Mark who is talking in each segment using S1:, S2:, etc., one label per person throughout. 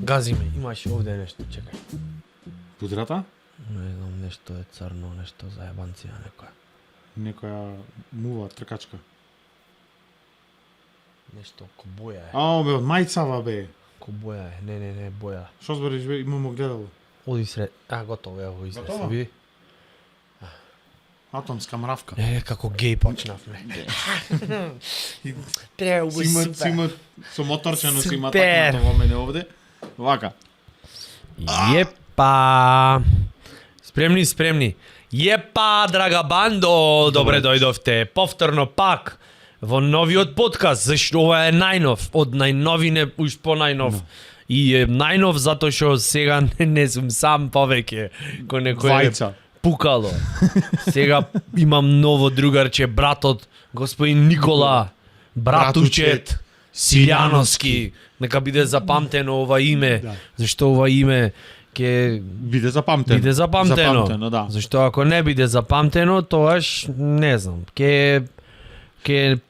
S1: Гази ме, имаш овде нешто, чекај.
S2: Пудрата?
S1: Не знам, нешто е црно, нешто за ебанција некоја.
S2: Некоја мува, тркачка.
S1: Нешто ко боја е.
S2: Бе, од мајцава, бе.
S1: Ко боја е, не, боја.
S2: Шо збориш, бе, имамо гледало.
S1: Оди сред, готово, ево излез,
S2: Готово?
S1: види.
S2: Атомска мравка.
S1: Како геј почнавме. Треба
S2: Сима со моторчено си има
S1: Супер.
S2: такнато во мене овде. Вака.
S1: Јепа! Спремни. Јепа, драга бандо! Добре дојдовте. Повторно пак во новиот подкаст, зашто ова е најнов, од најновине уж по најнов. И е најнов затоа што сега не сум сам повеќе кој некој
S2: Вајца.
S1: пукало. Сега имам ново другарче, братот, господин Никола, братучет, Силјановски. Нека биде запамтено ова име,
S2: Да.
S1: зашто ова име ќе
S2: Биде запамтено.
S1: биде запамтено.
S2: да.
S1: Зашто ако не биде запамтено, тоаш не знам, ќе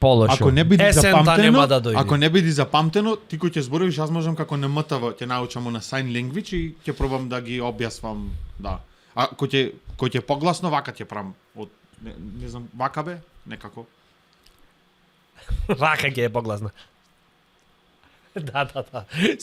S1: полошо.
S2: Ако не биде
S1: Есента
S2: запамтено,
S1: нема да дојде.
S2: ако не биде запамтено, ти кој ќе збориш, аз можам како на МТВ ќе научам на sign language и ќе пробам да ги објаснам, да. А кој ќе погласно вака ќе правам од не знам, вака бе, некако.
S1: Рака ќе е погласна. Да.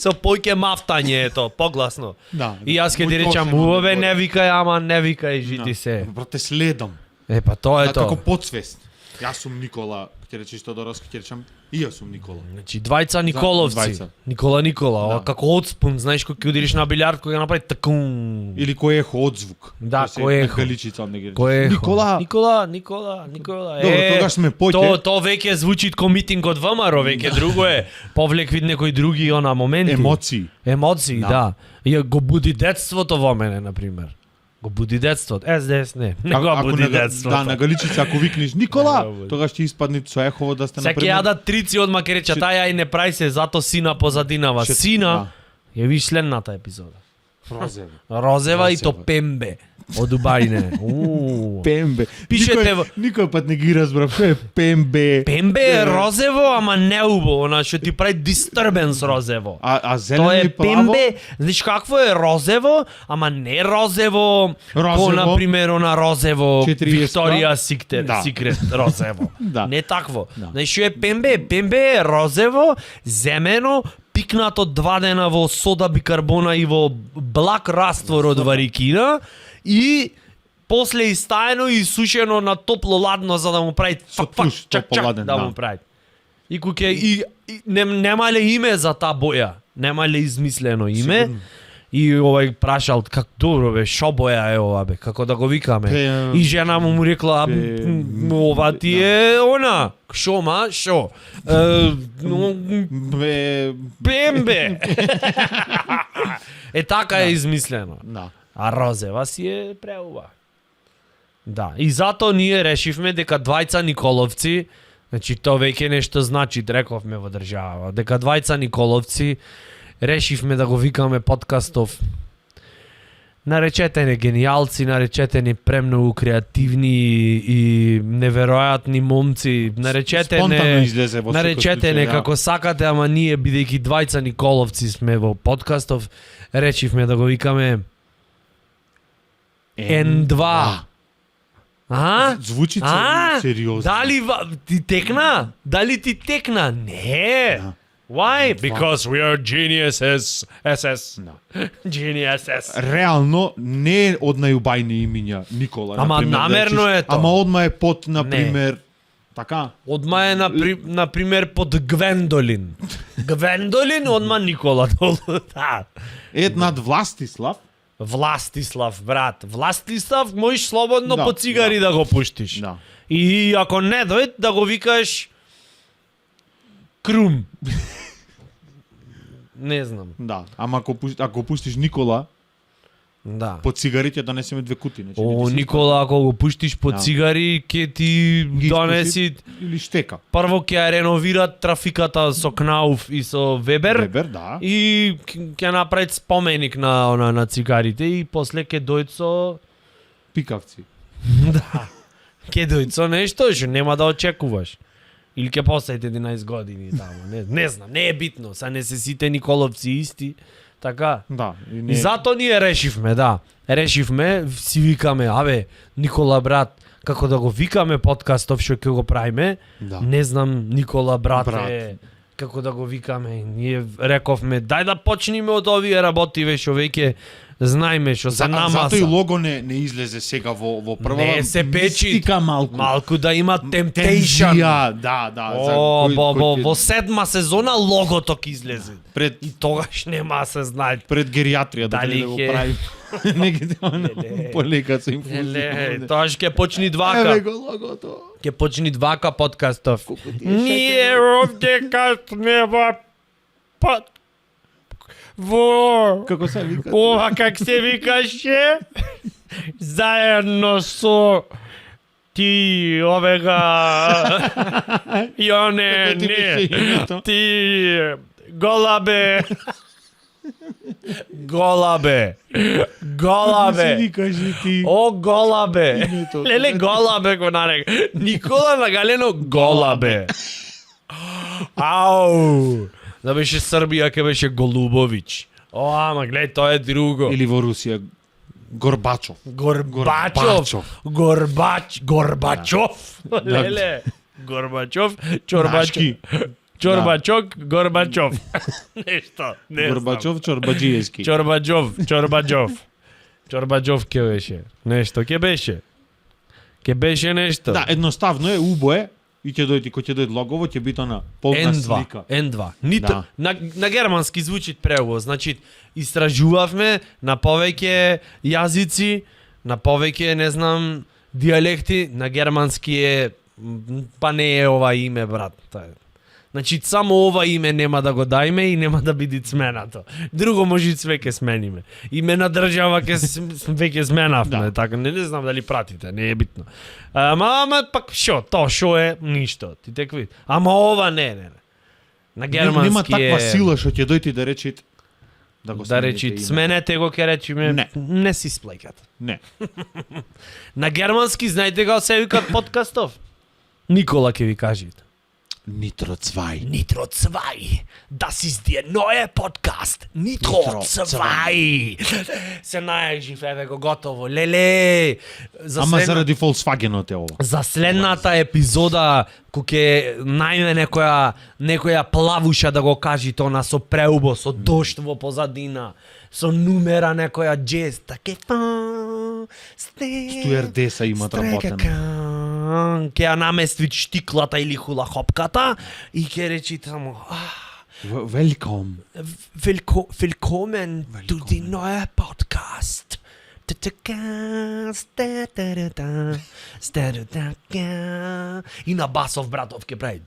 S1: Со поќе мафтање ето, погласно.
S2: Да.
S1: И јас ќе ти
S2: Мој
S1: речам,
S2: точно
S1: уве
S2: ме
S1: не викај, ама не викај, жити се.
S2: Брате, следам.
S1: Па тоа е
S2: Да, како
S1: тоа.
S2: подсвест. Јас сум Никола, ќе речеш Тодоровски, ќе речам и јас сум Никола.
S1: Значи двајца Николовци.
S2: двајца.
S1: Никола, ова
S2: Да.
S1: како отспун, знаеш кој ќе удириш на билјард, кој ќе направи такун.
S2: Или кој ехо одзвук.
S1: Да,
S2: Кој се
S1: кој
S2: на
S1: ехо.
S2: Галичица не ги речеш.
S1: Кој е?
S2: Никола.
S1: Никола.
S2: Добро, тогаш сме поќе.
S1: То веќе звучи ко митинг од ВМРО, веќе друго е. Повлек вид некои други она моменти.
S2: Емоции.
S1: Да.
S2: Да.
S1: И го буди детството во мене, на пример. Го буди детството. СДС не го буди детството.
S2: Да, на Галичица ако викнеш Никола,
S1: Не го буди.
S2: тогаш ќе испадне со ехово да сте
S1: Сега ќе јадат трици одма ке рече, таја и не прај се, зато сина позадинава. Сина, ја виж следната епизода. Розева и то пембе. Од Убајне.
S2: Пембе.
S1: Пишете
S2: Никој пат не ги разбрав што е пембе.
S1: Пембе е розево, ама не убаво, она што ти прави disturbance розево.
S2: А
S1: Тоа
S2: зелено
S1: е
S2: и плаво?
S1: пембе, знаеш какво е розево, ама не розево, ко на пример на розево
S2: 42.
S1: Викторија
S2: Да.
S1: Секрет розево.
S2: Да.
S1: Не такво.
S2: Да.
S1: Знаеш што е пембе? Пембе е розево, земено, пикнато 2 дена во сода бикарбона и во благ раствор од варикина и после истаено и сушено на топло-ладно за да му прави
S2: Со туш, топло-ладен,
S1: да
S2: да.
S1: му прави. И куќе и нема ли име за таа боја? Нема ли измислено име?
S2: Сигурно.
S1: И овај прашал как добро бе, шо боја е ова бе, како да го викаме. И жена му рекла, ова ти е она, шо? Пембе. Е така е измислено.
S2: Да.
S1: А розева си е преуба. Да, и затоа ние решивме дека двајца Николовци, значи тоа веќе нешто значи, рековме во држава, дека двајца Николовци решивме да го викаме подкастов. Наречете не гениалци, наречете не премногу креативни и неверојатни момци, наречете
S2: Спонтано
S1: не
S2: излезе во секој
S1: наречете
S2: случај,
S1: не
S2: да.
S1: како сакате, ама ние бидејќи двајца Николовци сме во подкастов, решивме да го викаме N2. А?
S2: Звучи сериозно.
S1: Дали ти текна? Дали ти текна? Не.
S2: Да.
S1: Why? Because we are geniuses. SS.
S2: Да.
S1: Geniuses.
S2: Реално не е од најубајни имиња Никола.
S1: Ама
S2: например, да
S1: намерно
S2: речеш.
S1: е тоа.
S2: Ама одма е под, например, така?
S1: Одма е на пример под Гвендолин. Гвендолин, одма Никола долу. Да.
S2: Над Властислав.
S1: Властислав, брат. Властислав можеш слободно
S2: Да,
S1: по цигари да го пуштиш.
S2: Да.
S1: И ако не дојд да го викаш Крум. Не знам.
S2: Да. Ама ако пуштиш Никола,
S1: Да.
S2: по цигарите донесеме 2 кути. Значи,
S1: О, Никола, ако го пуштиш по
S2: Да.
S1: цигари, ќе ти
S2: Ги
S1: донеси...
S2: или штека.
S1: Прво ќе ја реновират трафиката со Кнауф и со Вебер.
S2: Вебер, да.
S1: И ќе направат споменик на цигарите и после ќе дојд со...
S2: Пикавци.
S1: Да. Ќе дојд со нешто што нема да очекуваш. Или ќе постоите 11 години таму. Не знам, не е битно. Са не се сите Николовци исти. Така.
S2: Да,
S1: И зато ние решивме, да. Решивме, си викаме, абе, Никола брат, како да го викаме подкастов што ќе го правиме,
S2: Да.
S1: не знам, Никола брате,
S2: Брат.
S1: како да го викаме. Ние рековме, дај да почнеме од овие работи, што веќе знаеме што се намаса.
S2: Зато и лого не излезе сега во прва.
S1: Не се печи.
S2: Стика малку.
S1: Малку да има temptation.
S2: Тензија, да.
S1: О,
S2: кој
S1: во 7-ма сезона логото ќе излезе.
S2: пред
S1: И тогаш нема се знае.
S2: пред гериатрија
S1: Дали
S2: да го
S1: ќе-
S2: прави. Негде
S1: Леле.
S2: полека се
S1: Леле,
S2: инфузија.
S1: тоа ќе почни
S2: Еве
S1: двака.
S2: го логото.
S1: Ќе почни двака подкастов.
S2: Колку ти е
S1: Ние
S2: шеќерно.
S1: овде касме во во
S2: Како се вика?
S1: ова как се викаше заедно со ти овега јоне
S2: Како ти беше
S1: не
S2: името?
S1: ти голабе голабе голабе
S2: Кажи ти.
S1: О, голабе!
S2: Името.
S1: Леле, голабе го нарек. Никола Нагалено голабе. Ау! Да беше Србија, ке беше Голубович. О, ама гледај, тоа е друго.
S2: Или во Русија Горбачов.
S1: Горбачов. Горбачов. Леле. Горбачов, Чорбачки. Чорбачок, Горбачов. Нешто. Не знам.
S2: Горбачов Чорбаджиевски.
S1: Чорбачов ке беше. Нешто ке беше. Ке беше нешто.
S2: Да, едноставно е, убо е и ќе дојде кој ќе дојде логово, ќе биде на полна
S1: N2,
S2: слика.
S1: N2. Нито
S2: Да.
S1: на германски звучи преубаво. Значи истражувавме на повеќе јазици, на повеќе, не знам, дијалекти, на германски е па не е ова име, брат. Тоа е. Значи само ова име нема да го дајме и нема да биде сменато. Друго може и све ке смениме. Име на држава ке веќе сменавме,
S2: Да.
S1: така не знам дали пратите, не е битно. Ама пак шо, тоа шо е ништо. Ти текви. Ама ова не. На германски
S2: Нема таква
S1: е
S2: сила што ќе дојде да речит да го
S1: да
S2: смените
S1: речи
S2: име.
S1: сменете го ке речиме
S2: Не.
S1: си сплеќат.
S2: Не.
S1: На германски знаете како се викат подкастов? Никола ќе ви кажете.
S2: Nitro 2.
S1: Nitro 2, das ist der neue Podcast. Nitro
S2: Nitro
S1: 2. Се најжив, еве го готово. Леле. За
S2: Ама
S1: следна-
S2: заради Volkswagenот е ова.
S1: За следната епизода кој ќе најме некоја плавуша да го кажи тоа со преубо, со дошт во позадина, со нумера некоја джез, таке
S2: Стюардеса имат работено.
S1: Ќе ја намести штиклата или хулахопката и ќе речи тамо
S2: Welcome.
S1: Willkommen zu die neue Podcast. И на басов братов ќе прави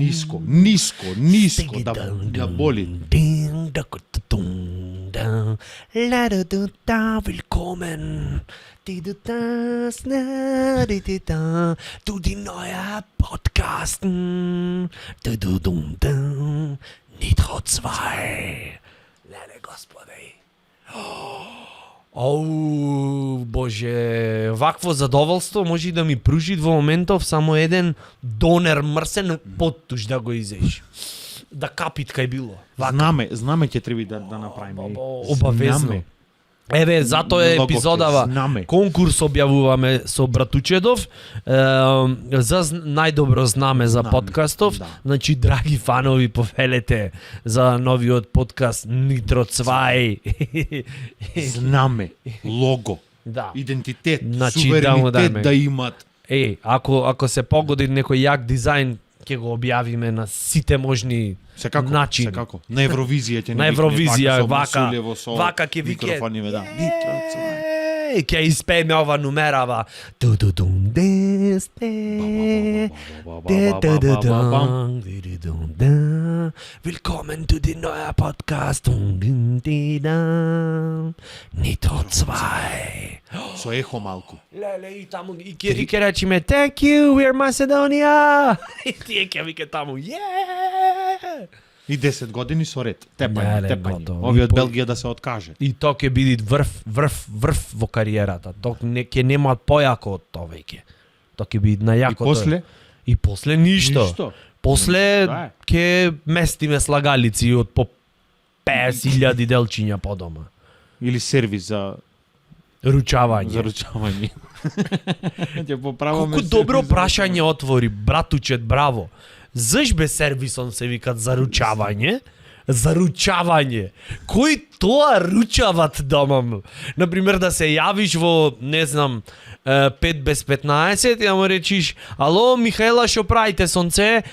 S2: Ниско да боли.
S1: Willkommen zu die neue Podcast. Nitro 2. Леле, господи. Оу, боже, вакво задоволство може и да ми пружи во моментов само еден донер мрсен поттуш да го изеш. Да капит кај било.
S2: Знаме ќе треба да направиме.
S1: Обавезно.
S2: Знаме.
S1: Еве, зато е
S2: Многу ќе
S1: епизодава.
S2: знаме.
S1: Конкурс објавуваме со Братучедов за најдобро знаме за
S2: Знаме,
S1: подкастов.
S2: да.
S1: Значи, драги фанови, повелете за новиот подкаст Nitro 2.
S2: Знаме, лого,
S1: Да.
S2: идентитет,
S1: Значи, да му
S2: суверенитет
S1: дајме.
S2: да имат.
S1: Ако се погоди некој јак дизајн, ќе го објавиме на сите можни
S2: Секако,
S1: начини.
S2: секако. На Евровизија ќе
S1: На Евровизија, вака
S2: вака
S1: ќе вике.
S2: микрофониве, да. Нитро 2.
S1: Ќе испееме ова нумерава. Ту-ду-дум десте. Willkommen to the neue Podcast. Nitro 2.
S2: Со ехо малку.
S1: Леле, и таму и ќе речиме thank you, we're Macedonia. И тие ќе вике таму yeah.
S2: И 10 години со ред.
S1: Леле,
S2: Тепање.
S1: готово.
S2: Овие
S1: И
S2: од
S1: по-
S2: Белгија да се откаже.
S1: И тоа ќе биде врв во кариерата. Тоа ќе нема појако од тоа веќе. Тоа ќе биде најакото.
S2: И после?
S1: И после ништо.
S2: Ништо.
S1: После
S2: Тоа е.
S1: ќе местиме слагалици од по 50.000 делчиња по дома.
S2: Или сервис за
S1: Ручавање.
S2: ручавање. Ќе поправаме.
S1: Колку добро прашање отвори, братучет, браво. Заш бе сервисон се викат за ручавање? За ручавање. Кој тоа ручават дома му? Например, да се јавиш во, не знам, 5 без 15 и да му речиш: "Ало, Михаела, шо правите, сонце?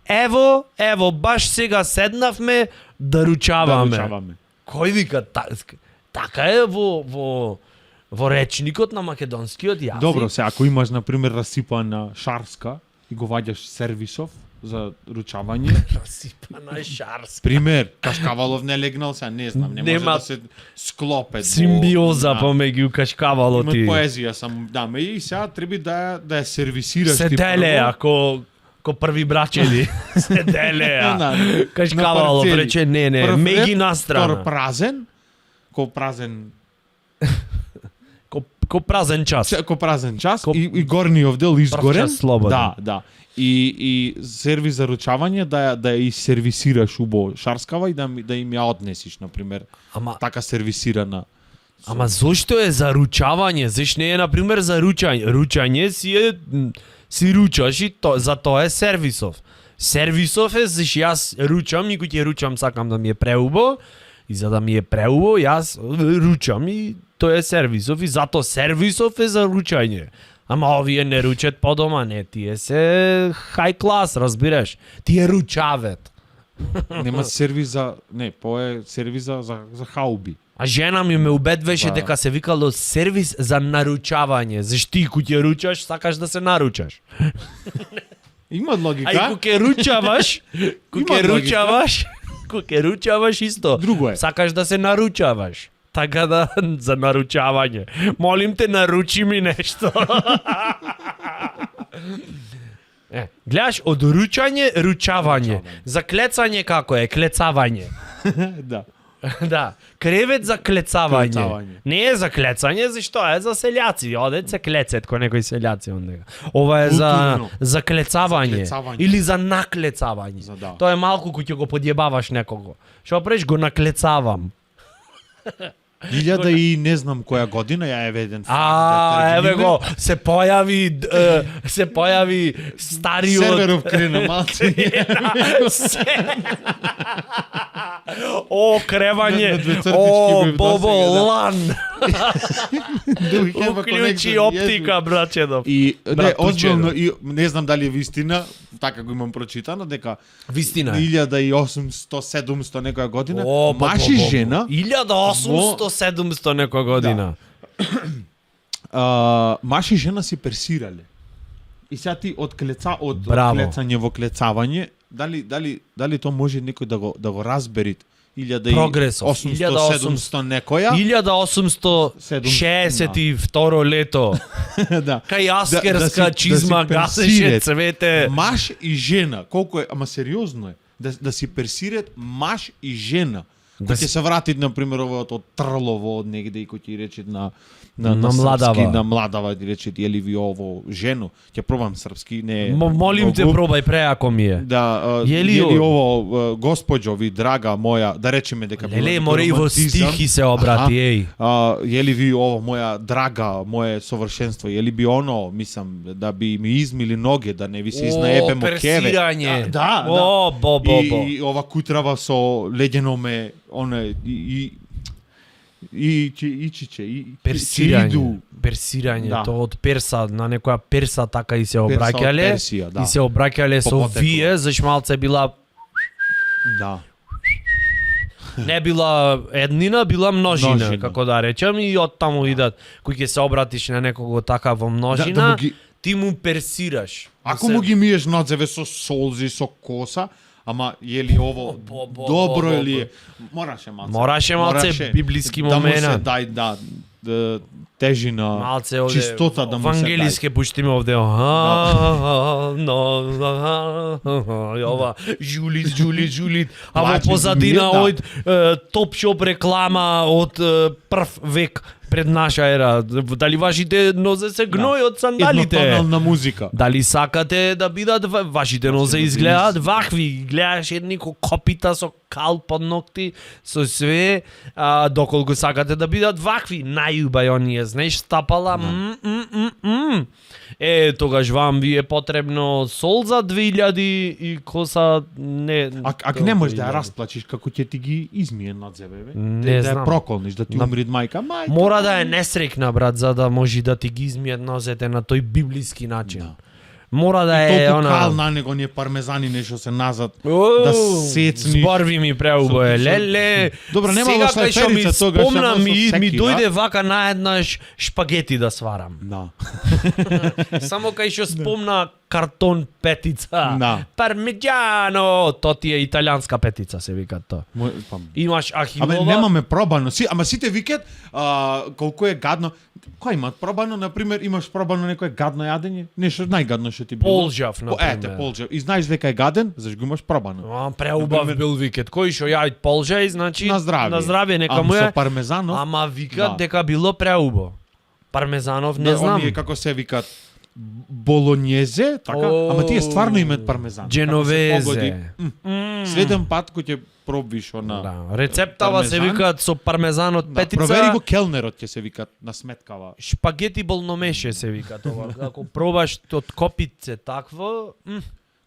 S1: Ево, баш сега седнавме да ручаваме." Кој вика така е во речникот на македонскиот јазик?
S2: Добро, се ако имаш на пример расипана шарска и го ваѓаш сервисов за ручавање.
S1: Расипана шарска.
S2: Пример, Кашкавалов не легнал, се не знам, не може
S1: Нема
S2: да се склопе.
S1: Симбиоза помеѓу Кашкавалот
S2: Има
S1: и
S2: поезија сам даме и сега треба да ја сервисираш
S1: се
S2: ти
S1: делеа
S2: прво.
S1: ко први брачеди. Се делеа.
S2: На
S1: Кашкавалов
S2: парцели.
S1: рече не,
S2: Прв
S1: меги
S2: ред,
S1: настрана.
S2: втор празен, ко празен
S1: Ко празен час.
S2: ко празен час и горниот дел изгорен.
S1: час слободен.
S2: Да. И сервис за ручавање да ја сервисираш убо шарскава и да им ја однесиш, на пример.
S1: Ама
S2: Така сервисирана.
S1: Ама зошто е за ручавање? Заш не е, например, за ручање? Ручање си ручаш и за тоа е сервисов. Сервисов е заш јас ручам и кога ќе ручам сакам да ми е преубо и за да ми е преубо јас ручам и тоа е сервисов и зато сервисов е за ручање. Ама овие не ручат по дома, не, тие се хай клас, разбираш. Тие ручавет.
S2: Нема сервис за сервис за хауби.
S1: А жена ми ме убедваше
S2: Да.
S1: дека се викало сервис за наручавање. Зашто ти кога ќе ручаш, сакаш да се наручаш.
S2: Има
S1: А и
S2: логика.
S1: кога ќе ручаваш, кога ќе ручаваш исто.
S2: Друго е.
S1: Сакаш да се наручаваш. Така да, за наручавање. Молим те, наручи ми нешто. Гледаш, од ручање, ручавање. За клецање како е? Клецавање.
S2: Да.
S1: Да, кревет за клецавање.
S2: Клецавање.
S1: Не е за клецање, зашто е за селјаци. Одет се клецет ко некои селјаци ондега. Ова е
S2: Културно.
S1: за клецавање.
S2: За клецавање.
S1: Или за наклецавање.
S2: Да.
S1: Тоа е малку кога ќе го подјебаваш некого. Што преш го наклецавам.
S2: 1000 и не знам која година ја е веден.
S1: Еве го, се појави стариот
S2: Серверов крена малце.
S1: О, кревање.
S2: На две цртички
S1: О,
S2: бев
S1: Бобо
S2: досега, да.
S1: Лан. Уклучи оптика, брачедов.
S2: И не,
S1: Братучеро.
S2: озбилно, и не знам дали е вистина, така го имам прочитано, дека
S1: Вистина е.
S2: 1800-700 некоја година,
S1: О,
S2: маж и жена,
S1: 1800-700 некоја година.
S2: маж и жена си персирале. И сега ти од
S1: Браво.
S2: клецање во клецавање, дали то може некој да го разбери?
S1: Прогресов.
S2: 1800-700 некоја?
S1: 1862 лето.
S2: Да.
S1: Кај
S2: Да
S1: аскерска
S2: си
S1: чизма гасеше
S2: персират.
S1: цвете.
S2: Маж и жена, колку е, ама сериозно е, да си персират маж и жена.
S1: Да
S2: Кој
S1: си-
S2: ќе се врати, например, од Трлово од негде и кој ти рече на
S1: Младава.
S2: српски, на Младава ти рече ели ви ово жено. Ќе пробам српски, не.
S1: Молим те,
S2: многу.
S1: пробај преако ми е.
S2: Да,
S1: Ели
S2: ели
S1: о-
S2: ово госпоđo ви драга моја, да речеме дека
S1: Леле,
S2: било
S1: море и во
S2: романтизам.
S1: стихи се обрати, еј.
S2: Јели ви ово моја драга, моје совршенство, јели би оно, мислам, да би ми измили ноге, да не ви се изнаебемо кеве.
S1: персирање.
S2: Да.
S1: О, бо.
S2: И ова кутрава со леѓено ме, оне,
S1: Персирање. Персирање,
S2: Да.
S1: тоа од перса, на некоја перса така и се обраќале.
S2: Персија, да.
S1: И се обраќале
S2: По
S1: со
S2: потекло.
S1: вие, заш малце била
S2: Да.
S1: не била еднина, била множина,
S2: Множина.
S1: како да речем, и од таму идат, кој ќе се обратиш на некого така во множина,
S2: Да му ги-
S1: ти му персираш.
S2: Ако му ги миеш надзеве со солзи, со коса, ама јели ово добро или е? Мораше
S1: Малце библиски
S2: да му се
S1: момент.
S2: дај тежина,
S1: Малце овде
S2: чистота да му се дај.
S1: евангелиске пуштиме овде. И ова жулит. А во
S2: Плаче,
S1: позадина
S2: да.
S1: овој топ шоп реклама од прв век пред наша ера. Дали вашите нозе се гнои од сандалите?
S2: Еднотонална музика.
S1: Дали сакате да бидат вашите нозе изгледаат вакви, гледаш едни копита со кал под ногти, со све, доколку сакате да бидат вакви, најубај оние, знаеш, стапала, тогаш вам ви е потребно сол за 2000 и коса не...
S2: Ако не можеш да ја расплачиш, како ќе ти ги измие над себе, бе?
S1: Не
S2: да ја
S1: знам.
S2: проколниш, да ти умри мајка.
S1: Мора да е несрекна, брат, за да може да ти ги измијат нозете на тој библиски начин.
S2: Да.
S1: Мора да
S2: И
S1: е
S2: толку
S1: она...
S2: кал на него, оние пармезани нешто се назад, да сецни.
S1: Зборви ми преубое, леле.
S2: Добро, нема
S1: сега
S2: лоша
S1: кај што ми
S2: еферица, тогаш
S1: спомнам,
S2: само со
S1: ми
S2: секи,
S1: дојде
S2: да?
S1: вака наеднаш шпагети да сварам.
S2: Да.
S1: Само кај што спомна картон петица.
S2: Да.
S1: Пармиджано, то ти е италијанска петица се вика тоа. Имаш ахилова.
S2: Абе, немаме пробано. Ама сите викат колку е гадно. Кој имаат пробано, на пример, имаш пробано некое гадно јадење? Нешто најгадно што ти било?
S1: Полжав, на
S2: Ете, полжав. И знаеш дека е гаден, зашто го имаш пробано.
S1: Преубав
S2: Например,
S1: бил викет. Кој што ја полжај, значи
S2: На здравје.
S1: На здравје нека му
S2: Со
S1: е.
S2: пармезано.
S1: Ама викат
S2: Да.
S1: дека било преубо. Пармезанов не знам.
S2: Оние како се викат болонјезе, така? Ама тие стварно имаат пармезан.
S1: Дженовезе.
S2: Следен пат кој ќе пробиш она.
S1: Да, рецептава се
S2: пармезан.
S1: викаат со пармезан од
S2: Да,
S1: петица.
S2: провери го келнерот ќе се викат на сметкава.
S1: Шпагети болномеше се вика тоа. Ако пробаш од копице такво,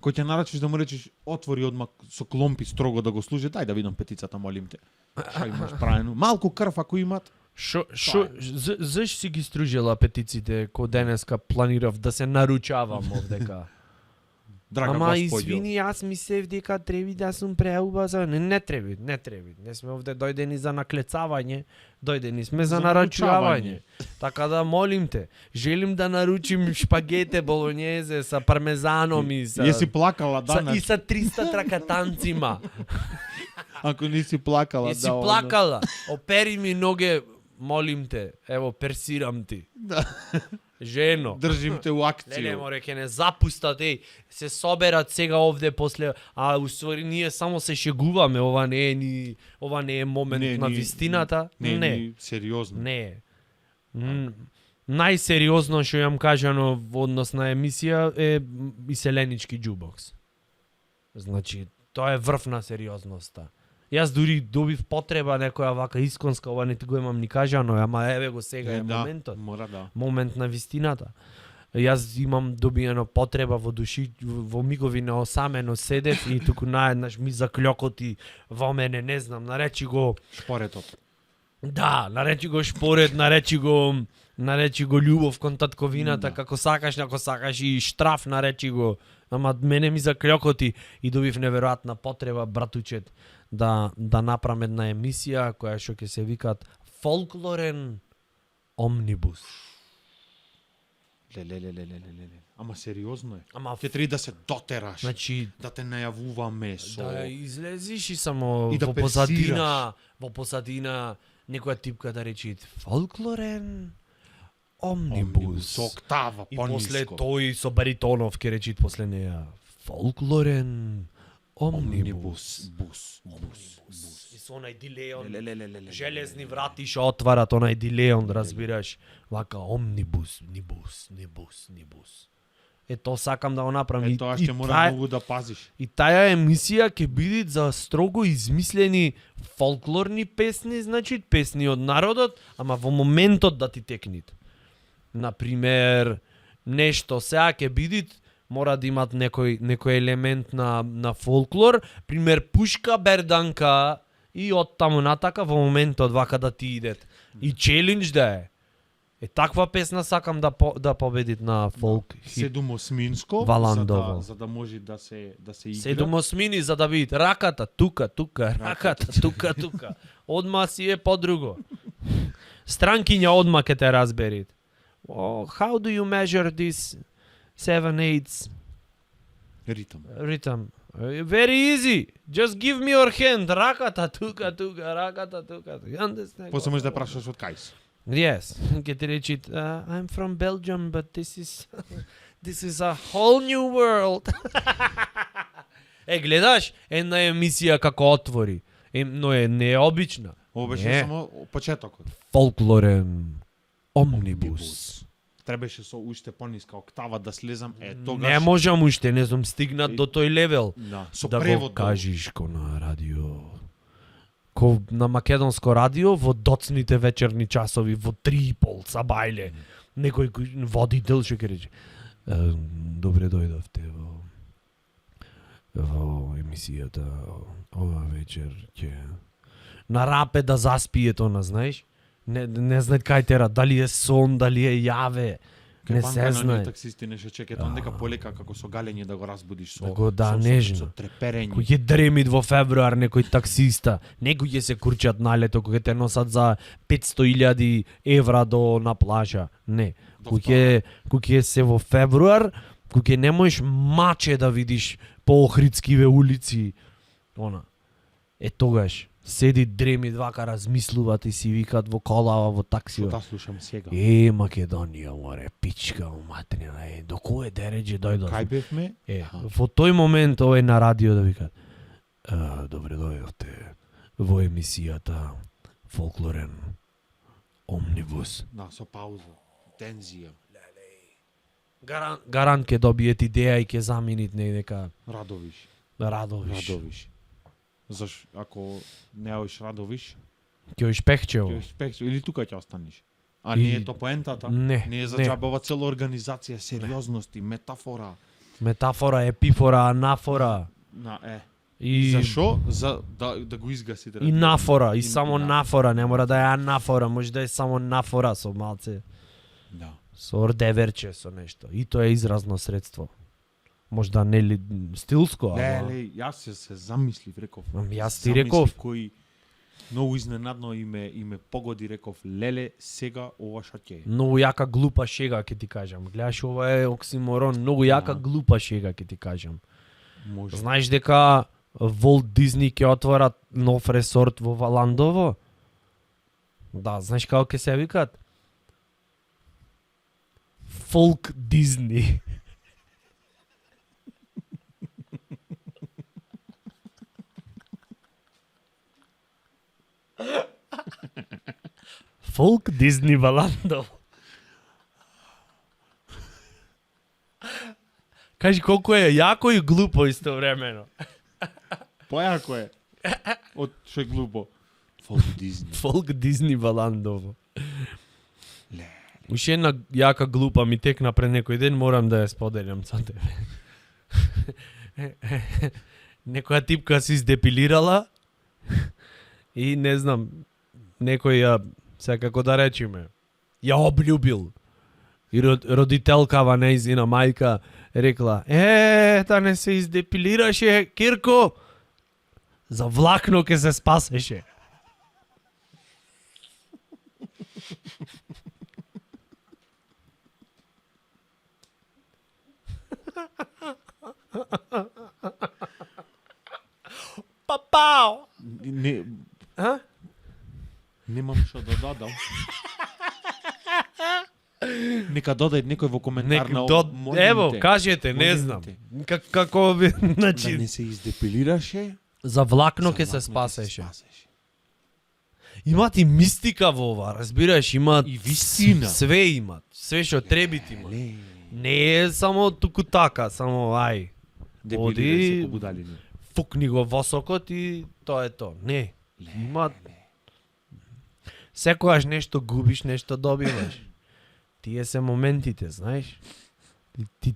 S2: Кој ќе нарачиш да му речеш отвори одма со кломпи строго да го служи, дај да видам петицата, молим те. Што имаш правено? Малку крв ако имат.
S1: заш си ги стружила петиците ко денеска планирав да се наручавам овдека.
S2: Драга
S1: Ама
S2: Господјо.
S1: извини, јас мислев дека треби да сум преубаза. Не треби. Не сме овде дојдени за наклецавање, дојдени сме за
S2: За
S1: нарачување. Така да молим те, желим да наручим шпагете болонјезе со пармезаном и со...
S2: Јеси плакала
S1: и
S2: данас?
S1: со 300 тракатанцима.
S2: Ако не си плакала,
S1: Јеси
S2: да. оно.
S1: плакала. Опери ми ноге, молим те. Ево, персирам ти.
S2: Да.
S1: Жено.
S2: Држим те у
S1: Леле,
S2: акција.
S1: море, ке не запустат, се соберат сега овде после, уствари ние само се шегуваме, ова не е момент
S2: Не,
S1: на
S2: ни-
S1: вистината.
S2: Не, сериозно.
S1: Не е. Најсериозно што јам кажано во однос на емисија е иселенички џубокс. Значи, тоа е врв на сериозноста. Јас дури добив потреба некоја вака исконска, ова не ти го имам ни кажано, ама еве го сега е
S2: Да,
S1: моментот.
S2: мора да.
S1: Момент на вистината. Јас имам добиено потреба во души, во мигови на осамено седев и туку наеднаш ми заклјокоти во мене, не знам, наречи го,
S2: Шпоретот.
S1: да, наречи го шпоред, наречи го љубов кон татковината, како сакаш, ако сакаш и штраф наречи го, ама мене ми заклјокоти и добив неверојатна потреба, братучет, да направам една емисија која што ќе се викат фолклорен омнибус.
S2: Леле. Ама сериозно е.
S1: Ама
S2: Ќе треба да се дотераш.
S1: значи
S2: Да те најавува месо.
S1: да излезиш и само
S2: И да
S1: во позадина некоја типка да речи фолклорен омнибус.
S2: Со октава,
S1: И
S2: пониско.
S1: после тој со баритонов ќе речи после неа фолклорен омнибус.
S2: Бус.
S1: И со онај дилеон, железни врати што отварат онај дилеон, разбираш, вака омнибус, нибус. Ето сакам да го направам.
S2: Тоа ќе мора
S1: таа-
S2: многу да пазиш.
S1: И таа емисија ќе биде за строго измислени фолклорни песни, значи песни од народот, ама во моментот да ти текнит. Например, нешто сега ќе биде мора да имат некој елемент на фолклор, пример пушка, берданка и од таму натака во моментот вака да ти идет. И челендж да е. Таква песна сакам да победит на фолк хит.
S2: Седумосминско,
S1: Валандово.
S2: за да може да се игра.
S1: 7 осмини за да видите раката тука, раката тука. Одма си е подруго. Странкиња одма ке те разберит. How do you measure this 7/8
S2: Ритам.
S1: Very easy. Just give me your hand. Раката тука, раката тука. You understand?
S2: После можеш да прашаш од кај си.
S1: Yes, ќе ти речи, I'm from Belgium, but this is a whole new world. Гледаш, една емисија како отвори, но е необична.
S2: Ова беше
S1: Не.
S2: само почетокот.
S1: Фолклорен омнибус.
S2: требаше со уште пониска октава да слезам, тогаш
S1: Не можам уште, не сум стигнат до тој левел.
S2: да, со
S1: Да
S2: превод
S1: го кажеш ко на радио. Ко на македонско радио во доцните вечерни часови во 3:30 са бајле. Некој кој водител ќе рече: добре дојдовте во емисијата ова вечер ќе на рапе да заспие тоа, знаеш? Не знае кај тера, дали е сон, дали е јаве. Не се знае.
S2: Таксисти нешто чекаат, дека полека како со галење да го разбудиш со
S1: нежно.
S2: со треперење.
S1: Кој ќе дремит во февруар некој таксиста, некој ќе се курчат на лето, кој ќе те носат за 500.000 евра до на плажа. Не. Кој ќе се во февруар, кој ќе не можеш маче да видиш по Охридскиве улици. Она. Тогаш седи дремит вака размислуваат и си викаат во колава, во таксиот.
S2: Да слушам сега.
S1: Македонија, море, пичка, материна, до кој дереđe дојдов?
S2: Кај бевме?
S1: Во тој момент овој на радио да викаат: добре дојдовте во емисијата Фолклорен Омнибус.
S2: Да, со пауза, тензија.
S1: Гарант ќе добиет идеја и ќе заменит нека
S2: Радовиш.
S1: Радовиш.
S2: Заш ако не оиш Радовиш,
S1: Ќе испехчево.
S2: ќе успееш или тука ќе останеш. А
S1: И-
S2: не е то поентата.
S1: Не
S2: е за
S1: не.
S2: џабе ова цела организација, сериозности, метафора.
S1: Метафора, епифора, анафора и
S2: Зашо? За да го изгасите.
S1: и нафора, и
S2: И-
S1: само
S2: да.
S1: нафора, не мора да е анафора, може да е само нафора со малце,
S2: Да.
S1: со ордеверче, со нешто. И тоа е изразно средство. Можда не ли стилско,
S2: Не,
S1: ама
S2: јас се замислив, реков.
S1: Јас ти реков.
S2: Кој многу изненадно име погоди, реков, леле, сега ова шо ќе е.
S1: многу јака глупа шега ќе ти кажам. Гледаш, ова е оксиморон, многу јака
S2: Да.
S1: глупа шега ќе ти кажам.
S2: Може.
S1: Знаеш дека Волт Дизни ќе отворат нов ресорт во Валандово? Да, знаеш како ќе се викат? Фолк Дизни. Фолк Дизни Валандово. Кажи колку е јако и глупо истовремено.
S2: Појако е. Од што е глупо. Фолк Дизни.
S1: Фолк Дизни Валандово.
S2: Ле.
S1: Уште една јака глупа ми текна пред некој ден, морам да ја споделам со тебе. Некоја типка се издепилирала и не знам, некој ја, секако да речеме, ја облюбил. И родителкава нејзина мајка рекла: та не се издепилираше, Кирко, за влакно ке се спасеше. Папао!
S2: Не,
S1: А?
S2: немам што да додам. Нека додај некој во коментар на ова. Молим
S1: Ево,
S2: те.
S1: кажете, не
S2: Молим
S1: знам.
S2: те.
S1: Како ви,
S2: Да
S1: значи,
S2: не се издепилираше,
S1: за влакно
S2: за
S1: ќе се
S2: влакно
S1: спасеше. Имат и мистика во ова, разбираш, имат
S2: И вистина.
S1: Све имат, све што требит имат.
S2: Ле.
S1: Не е само туку така, само ај,
S2: Дебилирай
S1: Оди-
S2: се ко будалини.
S1: фукни го во сокот и тоа е то. Не,
S2: Ле,
S1: имат секогаш нешто губиш, нешто добиваш. Тие се моментите, знаеш.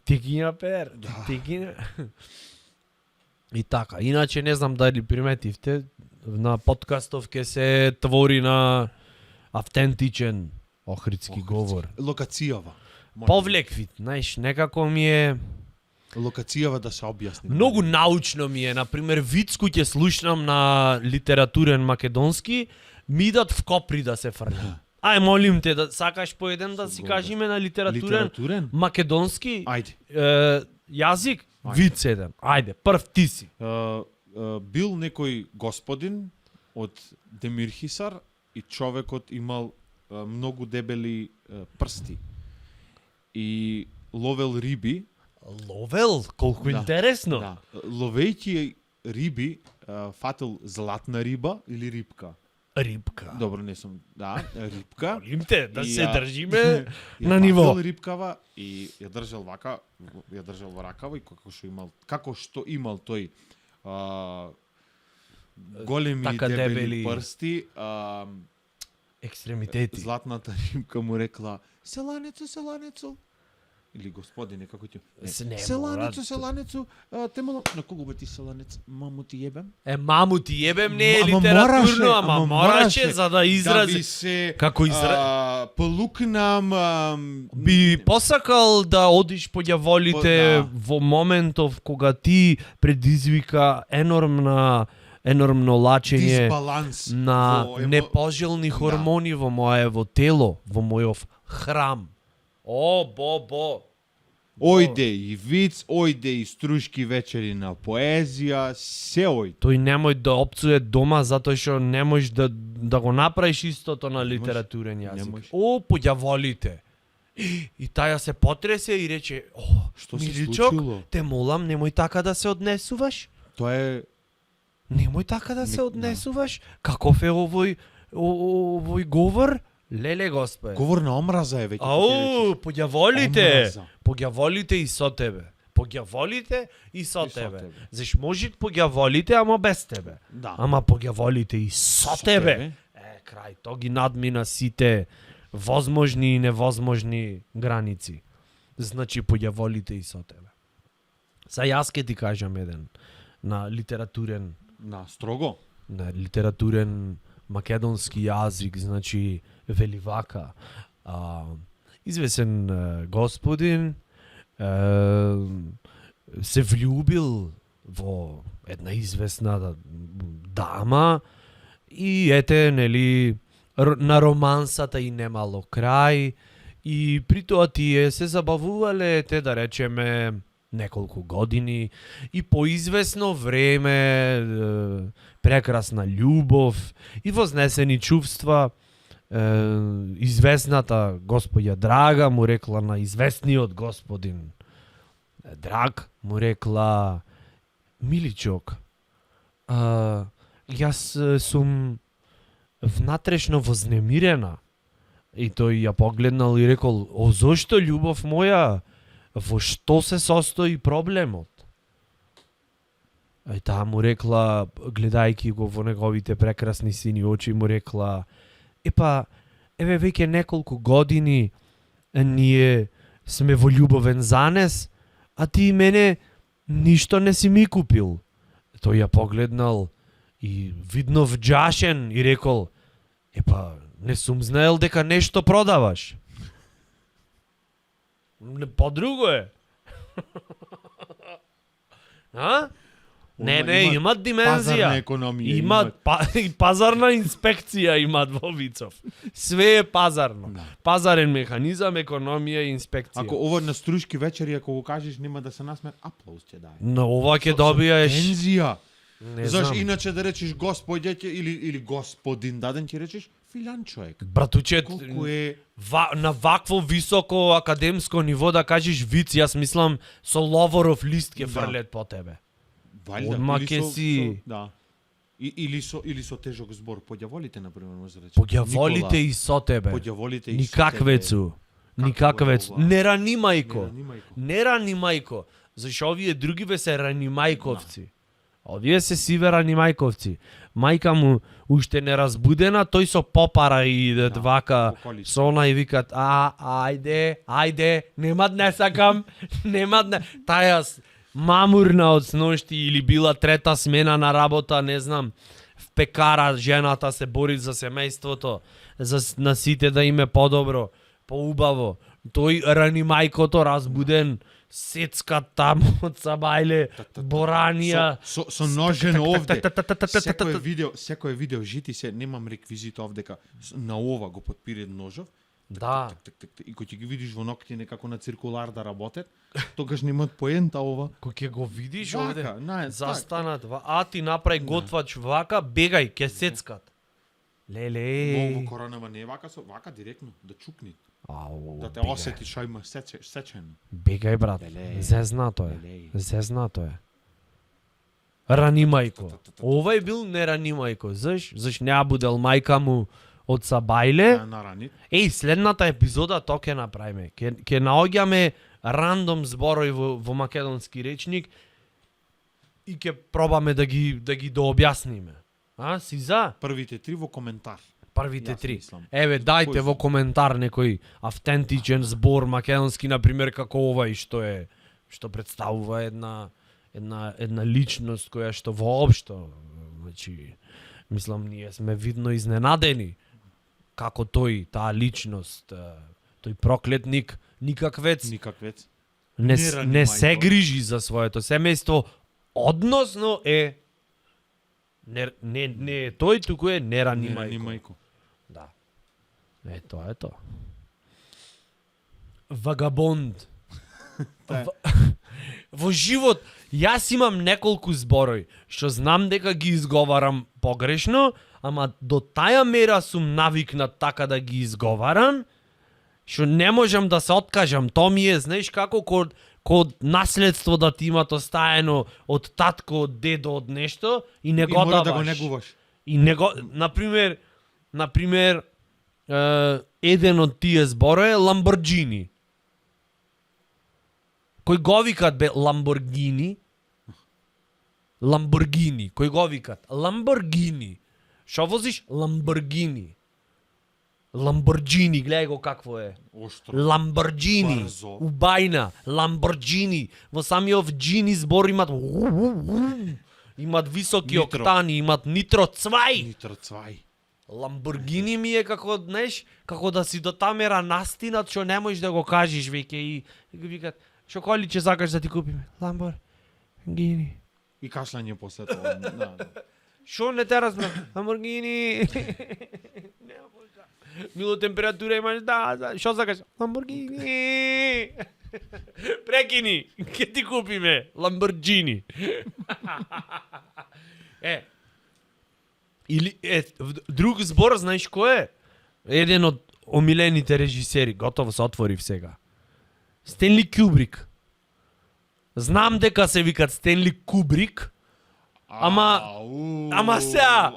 S1: Ти ги на пер, ти ги на... И така, иначе не знам дали приметивте, на подкастов ќе се твори на автентичен охридски говор.
S2: Локацијава.
S1: Повлеквит, знаеш, некако ми е...
S2: Локацијава да се објасни.
S1: Многу научно ми е, например, виц кој ќе слушнам на литературен македонски, ми идат в Копри да се фрлам. Ај, молим те, да сакаш по еден да си
S2: Го,
S1: кажеме на литературен
S2: Литературен?
S1: македонски
S2: Ајде.
S1: јазик?
S2: Ајде.
S1: Виц еден. Ајде, прв ти си.
S2: Бил некој господин од Демирхисар и човекот имал многу дебели прсти. И ловел риби.
S1: Ловел, колку
S2: Да,
S1: интересно.
S2: Да. Ловејќи риби, фатил златна риба или рибка.
S1: Рибка.
S2: Добро, не сум, да, рибка.
S1: Молим те, да
S2: И
S1: се
S2: ја-
S1: држиме
S2: ја
S1: на ниво.
S2: патил рибкава и ја држал вака, ја држал во ракава и како што имал тој големи
S1: Така
S2: дебели
S1: дебели.
S2: прсти,
S1: Екстремитети.
S2: златната рибка му рекла: "Селанецо, селанецо." Или господине, како ти?
S1: Не,
S2: Селанецо,
S1: брат.
S2: селанецо, те мало на кого бе ти селанец? Маму ти ебем?
S1: Маму ти ебем не е
S2: Ама
S1: литературно,
S2: мораше,
S1: ама
S2: ама
S1: мораше
S2: мораше
S1: за да
S2: Да ви
S1: изрази.
S2: се
S1: Како изра...
S2: полукнам
S1: Би посакал да одиш по ѓаволите
S2: Да.
S1: во моментов кога ти предизвика енормно лачење
S2: дисбаланс
S1: на
S2: во
S1: непожелни хормони во моево тело, во мојов храм. О, бо.
S2: Ојде и виц, ојде и струшки вечери на поезија, се ојде.
S1: Тој немој да опцуе дома затоа што не можеш да го направиш истото на литературен
S2: Не
S1: јазик.
S2: можеш.
S1: О, по ѓаволите. И таја се потресе и рече: "О,
S2: Што се
S1: миличок,
S2: случило?
S1: те молам, немој така да се однесуваш.
S2: Тоа е
S1: Немој така да се
S2: Не-
S1: однесуваш. Каков е овој говор? Леле Господе.
S2: говор на омраза е веќе.
S1: Ау, по ѓаволите.
S2: Омраза.
S1: По ѓаволите и со тебе. По ѓаволите и со
S2: И со
S1: тебе.
S2: тебе.
S1: Заш може по ѓаволите, ама без тебе.
S2: Да.
S1: Ама по ѓаволите и со тебе. Крај, то ги надмина сите возможни и невозможни граници. Значи по ѓаволите и со тебе. Са јас ке ти кажам еден на литературен македонски јазик, значи вели вака. Извесен господин се влюбил во една известна дама и ете, нели, на романсата и немало крај и при тоа тие се забавувале, ете, да речеме, неколку години и по известно време прекрасна љубов и вознесени чувства. Известната господја Драга му рекла на известниот господин Драг, му рекла: "Миличок, јас сум внатрешно вознемирена." И тој ја погледнал и рекол: "О, зошто, љубов моја? Во што се состои проблемот?" И таа му рекла, гледајќи го во неговите прекрасни сини очи, му рекла: "Епа, еве веќе неколку години ние сме во љубовен занес, а ти мене ништо не си ми купил." Тој ја погледнал и видно вџашен и рекол: "Епа, не сум знаел дека нешто продаваш." По-друго е. А? Не, имат димензија.
S2: Пазарна економија.
S1: Имат и пазарна инспекција имат во Вицов. Све е пазарно.
S2: Да.
S1: Пазарен механизам, економија и инспекција.
S2: Ако ова на струшки вечери, ако го кажеш, нема да се насмеат, аплауз ќе дај.
S1: Но ова ќе добиеш.
S2: Пензија.
S1: Не
S2: Заш
S1: знам.
S2: иначе да речеш господје ќе или господин даден ќе речеш филјан човек.
S1: Братуче,
S2: Колку е
S1: на вакво високо академско ниво да кажеш виц, јас мислам со ловоров лист ќе
S2: Да.
S1: фрлет по тебе.
S2: валјда
S1: Одма
S2: или
S1: ќе си-
S2: да. Или со тежок збор по ѓаволите на пример може да речеш.
S1: По ѓаволите и со тебе.
S2: по ѓаволите и со
S1: Никаквецу.
S2: Како
S1: Никаквецу.
S2: е ова?
S1: Не ранимајко.
S2: Ранимајко.
S1: Не ранимајко. Зашо овие другиве се ранимајковци. Овие се сиве ранимајковци. Мајка му уште не разбудена, тој со попара и вака
S2: околично.
S1: со она и викат: ајде, немат не сакам, немат не. Таја мамурна од сношти или била трета смена на работа, не знам. В пекара жената се бори за семејството, на сите да им е подобро, поубаво. Тој ранимајкото разбуден, сецка таму од сабајле, боранија.
S2: Со ножен овде. Секој видео жити се, немам реквизит овдека. На ова го подпире ножов.
S1: Да.
S2: И кој ќе ги видиш во ноќти некако на циркулар да работат, тогаш немат поента ова.
S1: Кој ќе го видиш
S2: Вака,
S1: овде, застанат, ти направи готвач вака, бегај, ќе сецкат.
S2: Но
S1: Леле.
S2: во коронава не е вака, вака директно, да чукни,
S1: Ау,
S2: да те
S1: бегај.
S2: осети шо има сечен.
S1: Бегај, брат.
S2: Леле.
S1: Зезнато е.
S2: Леле.
S1: Зезнато е. Ранимајко. Овај бил не ранимајко. Заш не будел мајка му од Сабајле.
S2: На ранит.
S1: Следната епизода то ќе направиме. Ќе наоѓаме рандом зборови во македонски речник и ќе пробаме да ги дообјасниме. Си за?
S2: Првите 3 во коментар.
S1: Првите
S2: Јас
S1: 3.
S2: мислам.
S1: Еве, дајте
S2: Кои
S1: во коментар некој автентичен збор македонски, на пример како овај што представува една личност која што воопшто, значи, мислам ние сме видно изненадени како таа личност, тој проклетник никаквец
S2: Никаквец.
S1: не се грижи за своето семејство, односно е не е тој, туку е неранимајко. Да. Тоа е тоа. Вагабонд. Во живот, јас имам неколку зборови, што знам дека ги изговарам погрешно, ама до таја мера сум навикнат така да ги изговарам, што не можам да се откажам. То ми е, знаеш како, код наследство да ти имат остаено од татко, од дедо, од нешто, и не го
S2: мора
S1: даваш.
S2: да го негуваш.
S1: И не го, например, еден од тие зборови е Ламборджини. Кој го викат бе Ламборгини? Ламборгини. Кој го викат? Ламборгини. Шо возиш? Ламборгини. Ламборджини, гледај го какво е.
S2: Оштро.
S1: Ламборджини.
S2: Брзо.
S1: Убајна. Ламборджини. Во самиот джини збор имат високи
S2: Нитро.
S1: октани, имат нитро цвај.
S2: Нитро цвај.
S1: Ламборгини ми е како, знаеш, како да си до тамера настинат, што не можеш да го кажеш веќе и викат, што коли ќе сакаш да ти купиме? Ламборгини.
S2: И кашлање после тоа. Да.
S1: Шо не те разбрав? Ламборгини. Мило температура имаш, да, шо сакаш? Ламборгини. Прекини, ќе ти купиме Ламборджини. Или друг збор, знаеш кој е? Еден од омилените режисери, готово се отворив сега. Стенли Кубрик. Знам дека се викат Стенли Кубрик, ама сега,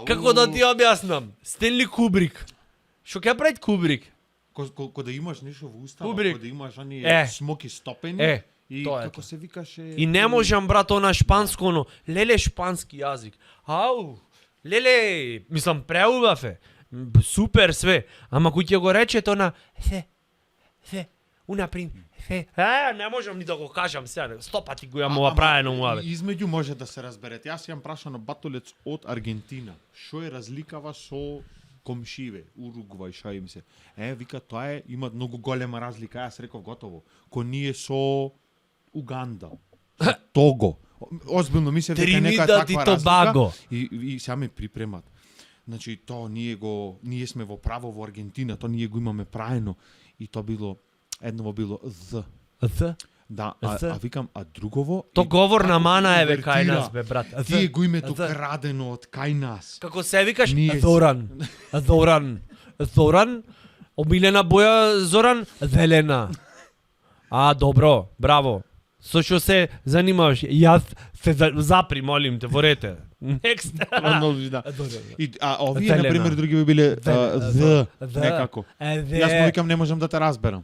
S1: како да ти објаснам? Стенли Кубрик. Што ќе прави Кубрик?
S2: Кога да имаш нешто во устава,
S1: Кубрик.
S2: кога да имаш оние смоки стопени, и
S1: тоа е
S2: како се викаше...
S1: И не можам, брато, на шпанско, но леле шпански јазик. Ау, леле, мислам, преубав е. Супер све. Ама кој ќе го рече то на унаприн, не можам ни да го кажам сега, 100 пати го имам ова правено муаве.
S2: Измеѓу може да се разберете. Јас имам прашано батолец од Аргентина. Што е разликава со комшиве, Уругвај, ша им се. Вика, тоа е, има многу голема разлика. Јас реков готово. Ко ние со Уганда, со Того. Озбилно мислев дека нека
S1: Тринидад и
S2: таква
S1: Тобаго.
S2: разлика. И сега ме припремат. Значи, тоа ние сме во право во Аргентина, тоа ние го имаме праено. И тоа било, едново било З. Да, а викам, а другово...
S1: То говорна мана е бе кај
S2: конвертира.
S1: нас бе брат.
S2: Тие го името крадено од кај нас.
S1: Како се викаш?
S2: Ние-
S1: Зоран. Омилена боја Зоран, зелена. Добро, браво. Со што се занимаваш? Јас се запри, молим те, ворете. Next.
S2: Продолжи, да. И овие
S1: Зелена.
S2: на пример други би биле З, некако. Јас му викам не можам да те разберам.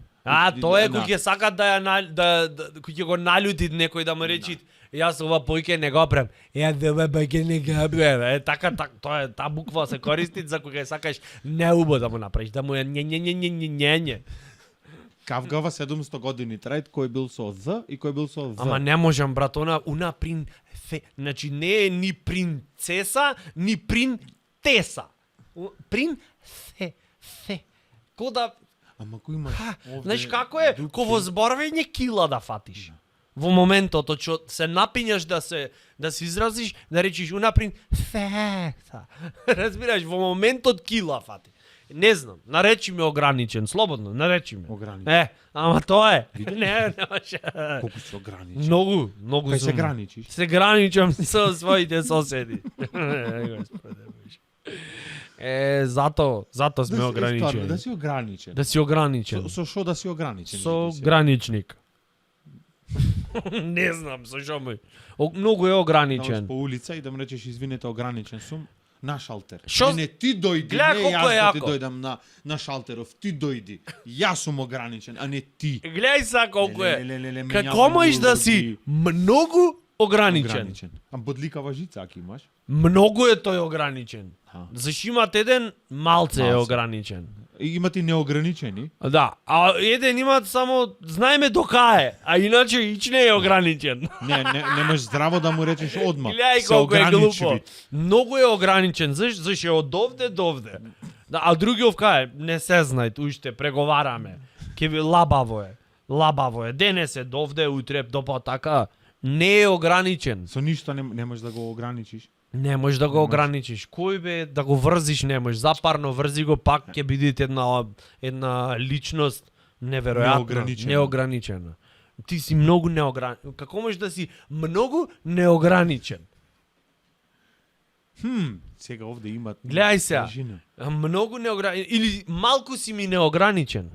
S1: Тоа е
S2: Да.
S1: кој ќе сакат да кој ќе го налјутит некој да му речи јас ова појке не го правам. Јас ова појке не го правам. Така тоа е, таа буква се користи за кога сакаш неубо да му направиш, да му е не.
S2: Кавгава 700 години трајт кој бил со З и кој бил со В.
S1: Ама не можам, брат, уна значи не е ни принцеса, ни принтеса. Кода
S2: Ама кој имаш овде...
S1: знаеш како е?
S2: дупки.
S1: Ко во зборвење кила да фатиш. Во моментот што се напињаш да се изразиш, да речиш унаприн феса. Разбираш, во моментот кила фати. Не знам, наречи ме ограничен, слободно, наречи ме.
S2: Ограничен.
S1: Ама тоа е. Не може.
S2: Колку си ограничен.
S1: Многу
S2: Кај се
S1: сум.
S2: граничиш?
S1: Се граничам со своите соседи. Господе Боже. Зато сме ограничени.
S2: Да си ограничен.
S1: Да си ограничен.
S2: Со што да си ограничен?
S1: Со
S2: мислиш се?
S1: граничник. Не знам, со што му. Многу е ограничен.
S2: По улица и да му речеш извинете, ограничен сум на шалтер.
S1: Шо-
S2: Не, ти дојди,
S1: Гледа
S2: не
S1: колко е
S2: јас да ти
S1: јако.
S2: дојдам на шалтеров, ти дојди. Јас сум ограничен, а не ти.
S1: Гледај са колку е.
S2: Леле,
S1: Како можеш да си
S2: уроки.
S1: многу ограничен?
S2: А бодликава жица ако имаш?
S1: Многу е тој ограничен.
S2: Ха.
S1: Зашто имат еден малце е
S2: Малце.
S1: ограничен.
S2: И имате неограничени.
S1: Да, а еден имат само знаеме до кај, а иначе ич не е ограничен.
S2: Не можеш здраво да му речеш одма.
S1: Гледај
S2: Се
S1: колку е
S2: ограничи
S1: глупо.
S2: ви.
S1: Многу е ограничен, зашто е од овде до овде. Да, а другиот кај, не се знај, уште преговараме. Ке ви лабаво е. Лабаво е. Денес е довде, утре до потака. Не е ограничен.
S2: Со ништо не можеш да го ограничиш.
S1: Не можеш да го ограничиш. Кој бе да го врзиш не можеш. Запарно врзи го, пак ќе бидете една личност неверојатна,
S2: Неограничена.
S1: неограничена. Ти си многу неограничен. Како можеш да си многу неограничен?
S2: Сега овде имат
S1: Гледај сега.
S2: тежина.
S1: Многу неограничен или малку си ми неограничен.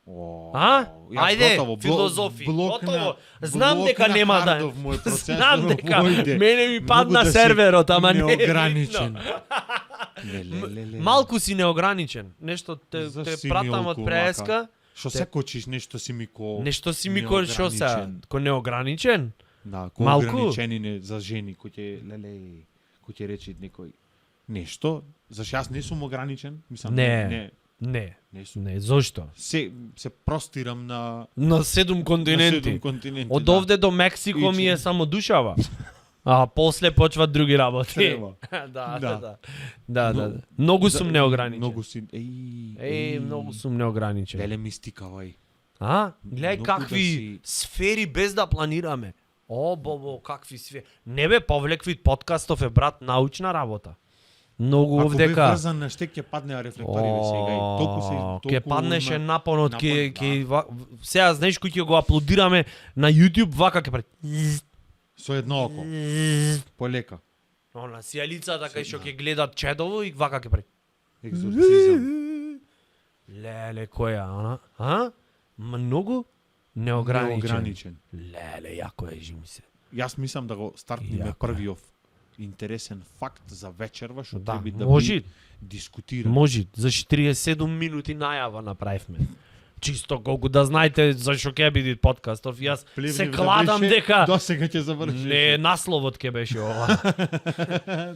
S2: О,
S1: А?
S2: јас
S1: Ајде,
S2: готово,
S1: филозофи.
S2: блок на-
S1: Готово. Знам
S2: блок
S1: дека
S2: на
S1: нема да.
S2: хардов мој процесор
S1: Знам дека
S2: војде.
S1: мене ми падна
S2: Многу да си
S1: серверот, ама не е
S2: неограничен.
S1: битно.
S2: Леле.
S1: Малку си неограничен. Нешто те
S2: За
S1: пратам од
S2: симилку,
S1: преска.
S2: Што се кочиш нешто си ми ко
S1: Нешто си ми кој што се,
S2: неограничен.
S1: ко неограничен?
S2: Да, ко
S1: Малку?
S2: ограничени не за жени кој ќе кој ќе рече некој нешто, зашто јас не сум ограничен, мислам
S1: Не.
S2: не
S1: Не,
S2: сум.
S1: не, зошто?
S2: Се простирам на
S1: На 7 континенти.
S2: на 7 континенти.
S1: Од
S2: да.
S1: овде до Мексико ми е
S2: Ичи.
S1: само душава. А после почват други работи.
S2: Треба.
S1: Да.
S2: Да.
S1: Да. Многу сум неограничен.
S2: Многу си
S1: Многу сум неограничен.
S2: Леле ми стикавај.
S1: А? Гледај
S2: Многу
S1: какви
S2: да си-
S1: сфери без да планираме. О, бобо, какви сфери. Не бе, Павлек вид подкастов е брат научна работа. Многу
S2: Ако бе
S1: овдека.
S2: врзан на штек ќе падне рефлекториве сега и толку
S1: Ќе паднеше
S2: има-
S1: напонот,
S2: напон,
S1: сега знаеш кој ќе го аплодираме на YouTube, вака ќе прави.
S2: со едно око, полека.
S1: Она сијалицата кај што ќе гледат чедово и вака ќе прави.
S2: Екзорцизам.
S1: Леле, која, она? А? Многу неограничен.
S2: Неограничен.
S1: Леле, јако е, жи ми се.
S2: Јас мислам да го стартниме
S1: Јако е.
S2: првиот интересен факт за вечерва што
S1: Да,
S2: треба да
S1: може.
S2: би дискутиран.
S1: Може, за 47 минути најава направивме. Чисто колку да знаете зашо ќе биде подкастов. Јас се кладам дека
S2: до сега ќе заврши.
S1: не насловот ќе беше ова.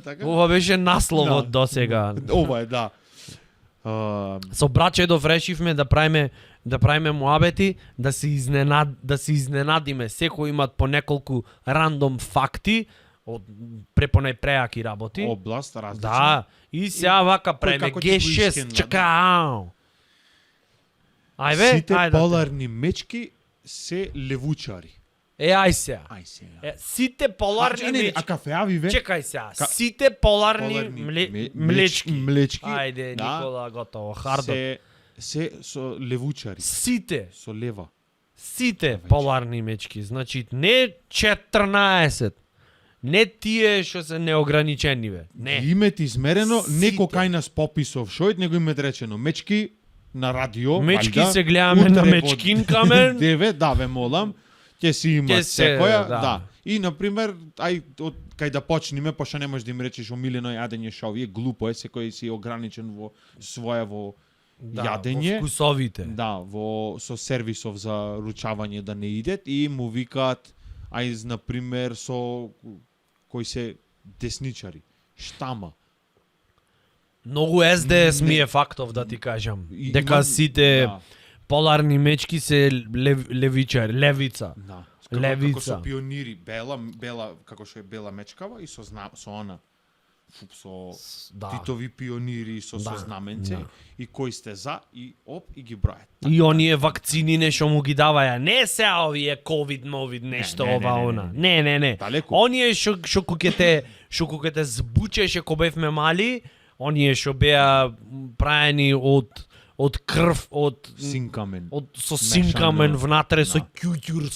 S2: така.
S1: Ова беше насловот
S2: Да.
S1: до сега.
S2: Ова е да.
S1: Со Брачедов решивме да правиме муабети, да се изненадиме. Секој имат по неколку рандом факти од препонај преаки работи.
S2: Област различна.
S1: Да, и сега вака правиме
S2: како ќе го
S1: G6,
S2: искенда,
S1: чакао. Ајде,
S2: Сите
S1: ајде.
S2: поларни мечки се левучари.
S1: Ај сега.
S2: Ај сега.
S1: Сите поларни
S2: не, а
S1: мечки.
S2: кафеави ве?
S1: Чекај сега.
S2: Ка-
S1: Сите поларни
S2: Поларни
S1: млечки.
S2: млечки.
S1: Ајде,
S2: да,
S1: Никола, готово. Хардо.
S2: се со левучари.
S1: Сите.
S2: Со лева.
S1: Сите поларни мечки. Значи, не 14. Не тие што се неограничени, бе. Не.
S2: Имете измерено, не
S1: Сите.
S2: кокај нас пописов шојд, него имате речено мечки на радио,
S1: Мечки
S2: валјда,
S1: се гледаме на
S2: утре во
S1: мечкинкаме.
S2: 9, да, ве молам, ќе си има
S1: Ќе се,
S2: секоја,
S1: да.
S2: да. И на пример, од кај да почнеме, пошто не можеш да им речеш омилено јадење шо, глупо е, секој си ограничен во своево јадење.
S1: Во вкусовите.
S2: Да, со сервисов за ручавање да не идет и му викаат на пример со кои се десничари. Штама.
S1: Многу СДС ми
S2: Не.
S1: е фактов да ти кажам.
S2: И
S1: Дека
S2: има-
S1: сите
S2: да.
S1: поларни мечки се левичар, левица.
S2: Да.
S1: Левица.
S2: Како со пионири, бела, како што е бела мечкава и со она со
S1: Да.
S2: Титови пионири со
S1: Да,
S2: знаменце
S1: да.
S2: и кои сте за и и ги бројат.
S1: И оние вакцини нешто му ги даваја. Не се овие ковид, мовид, нешто
S2: не,
S1: ова,
S2: не, не,
S1: она.
S2: не.
S1: Не.
S2: Далеку.
S1: Оние што кога те збучеше кога бевме мали, оние што беа праени од крв, од
S2: Синкамен.
S1: со
S2: Мешано.
S1: синкамен внатре, со
S2: Да.
S1: кјуќур,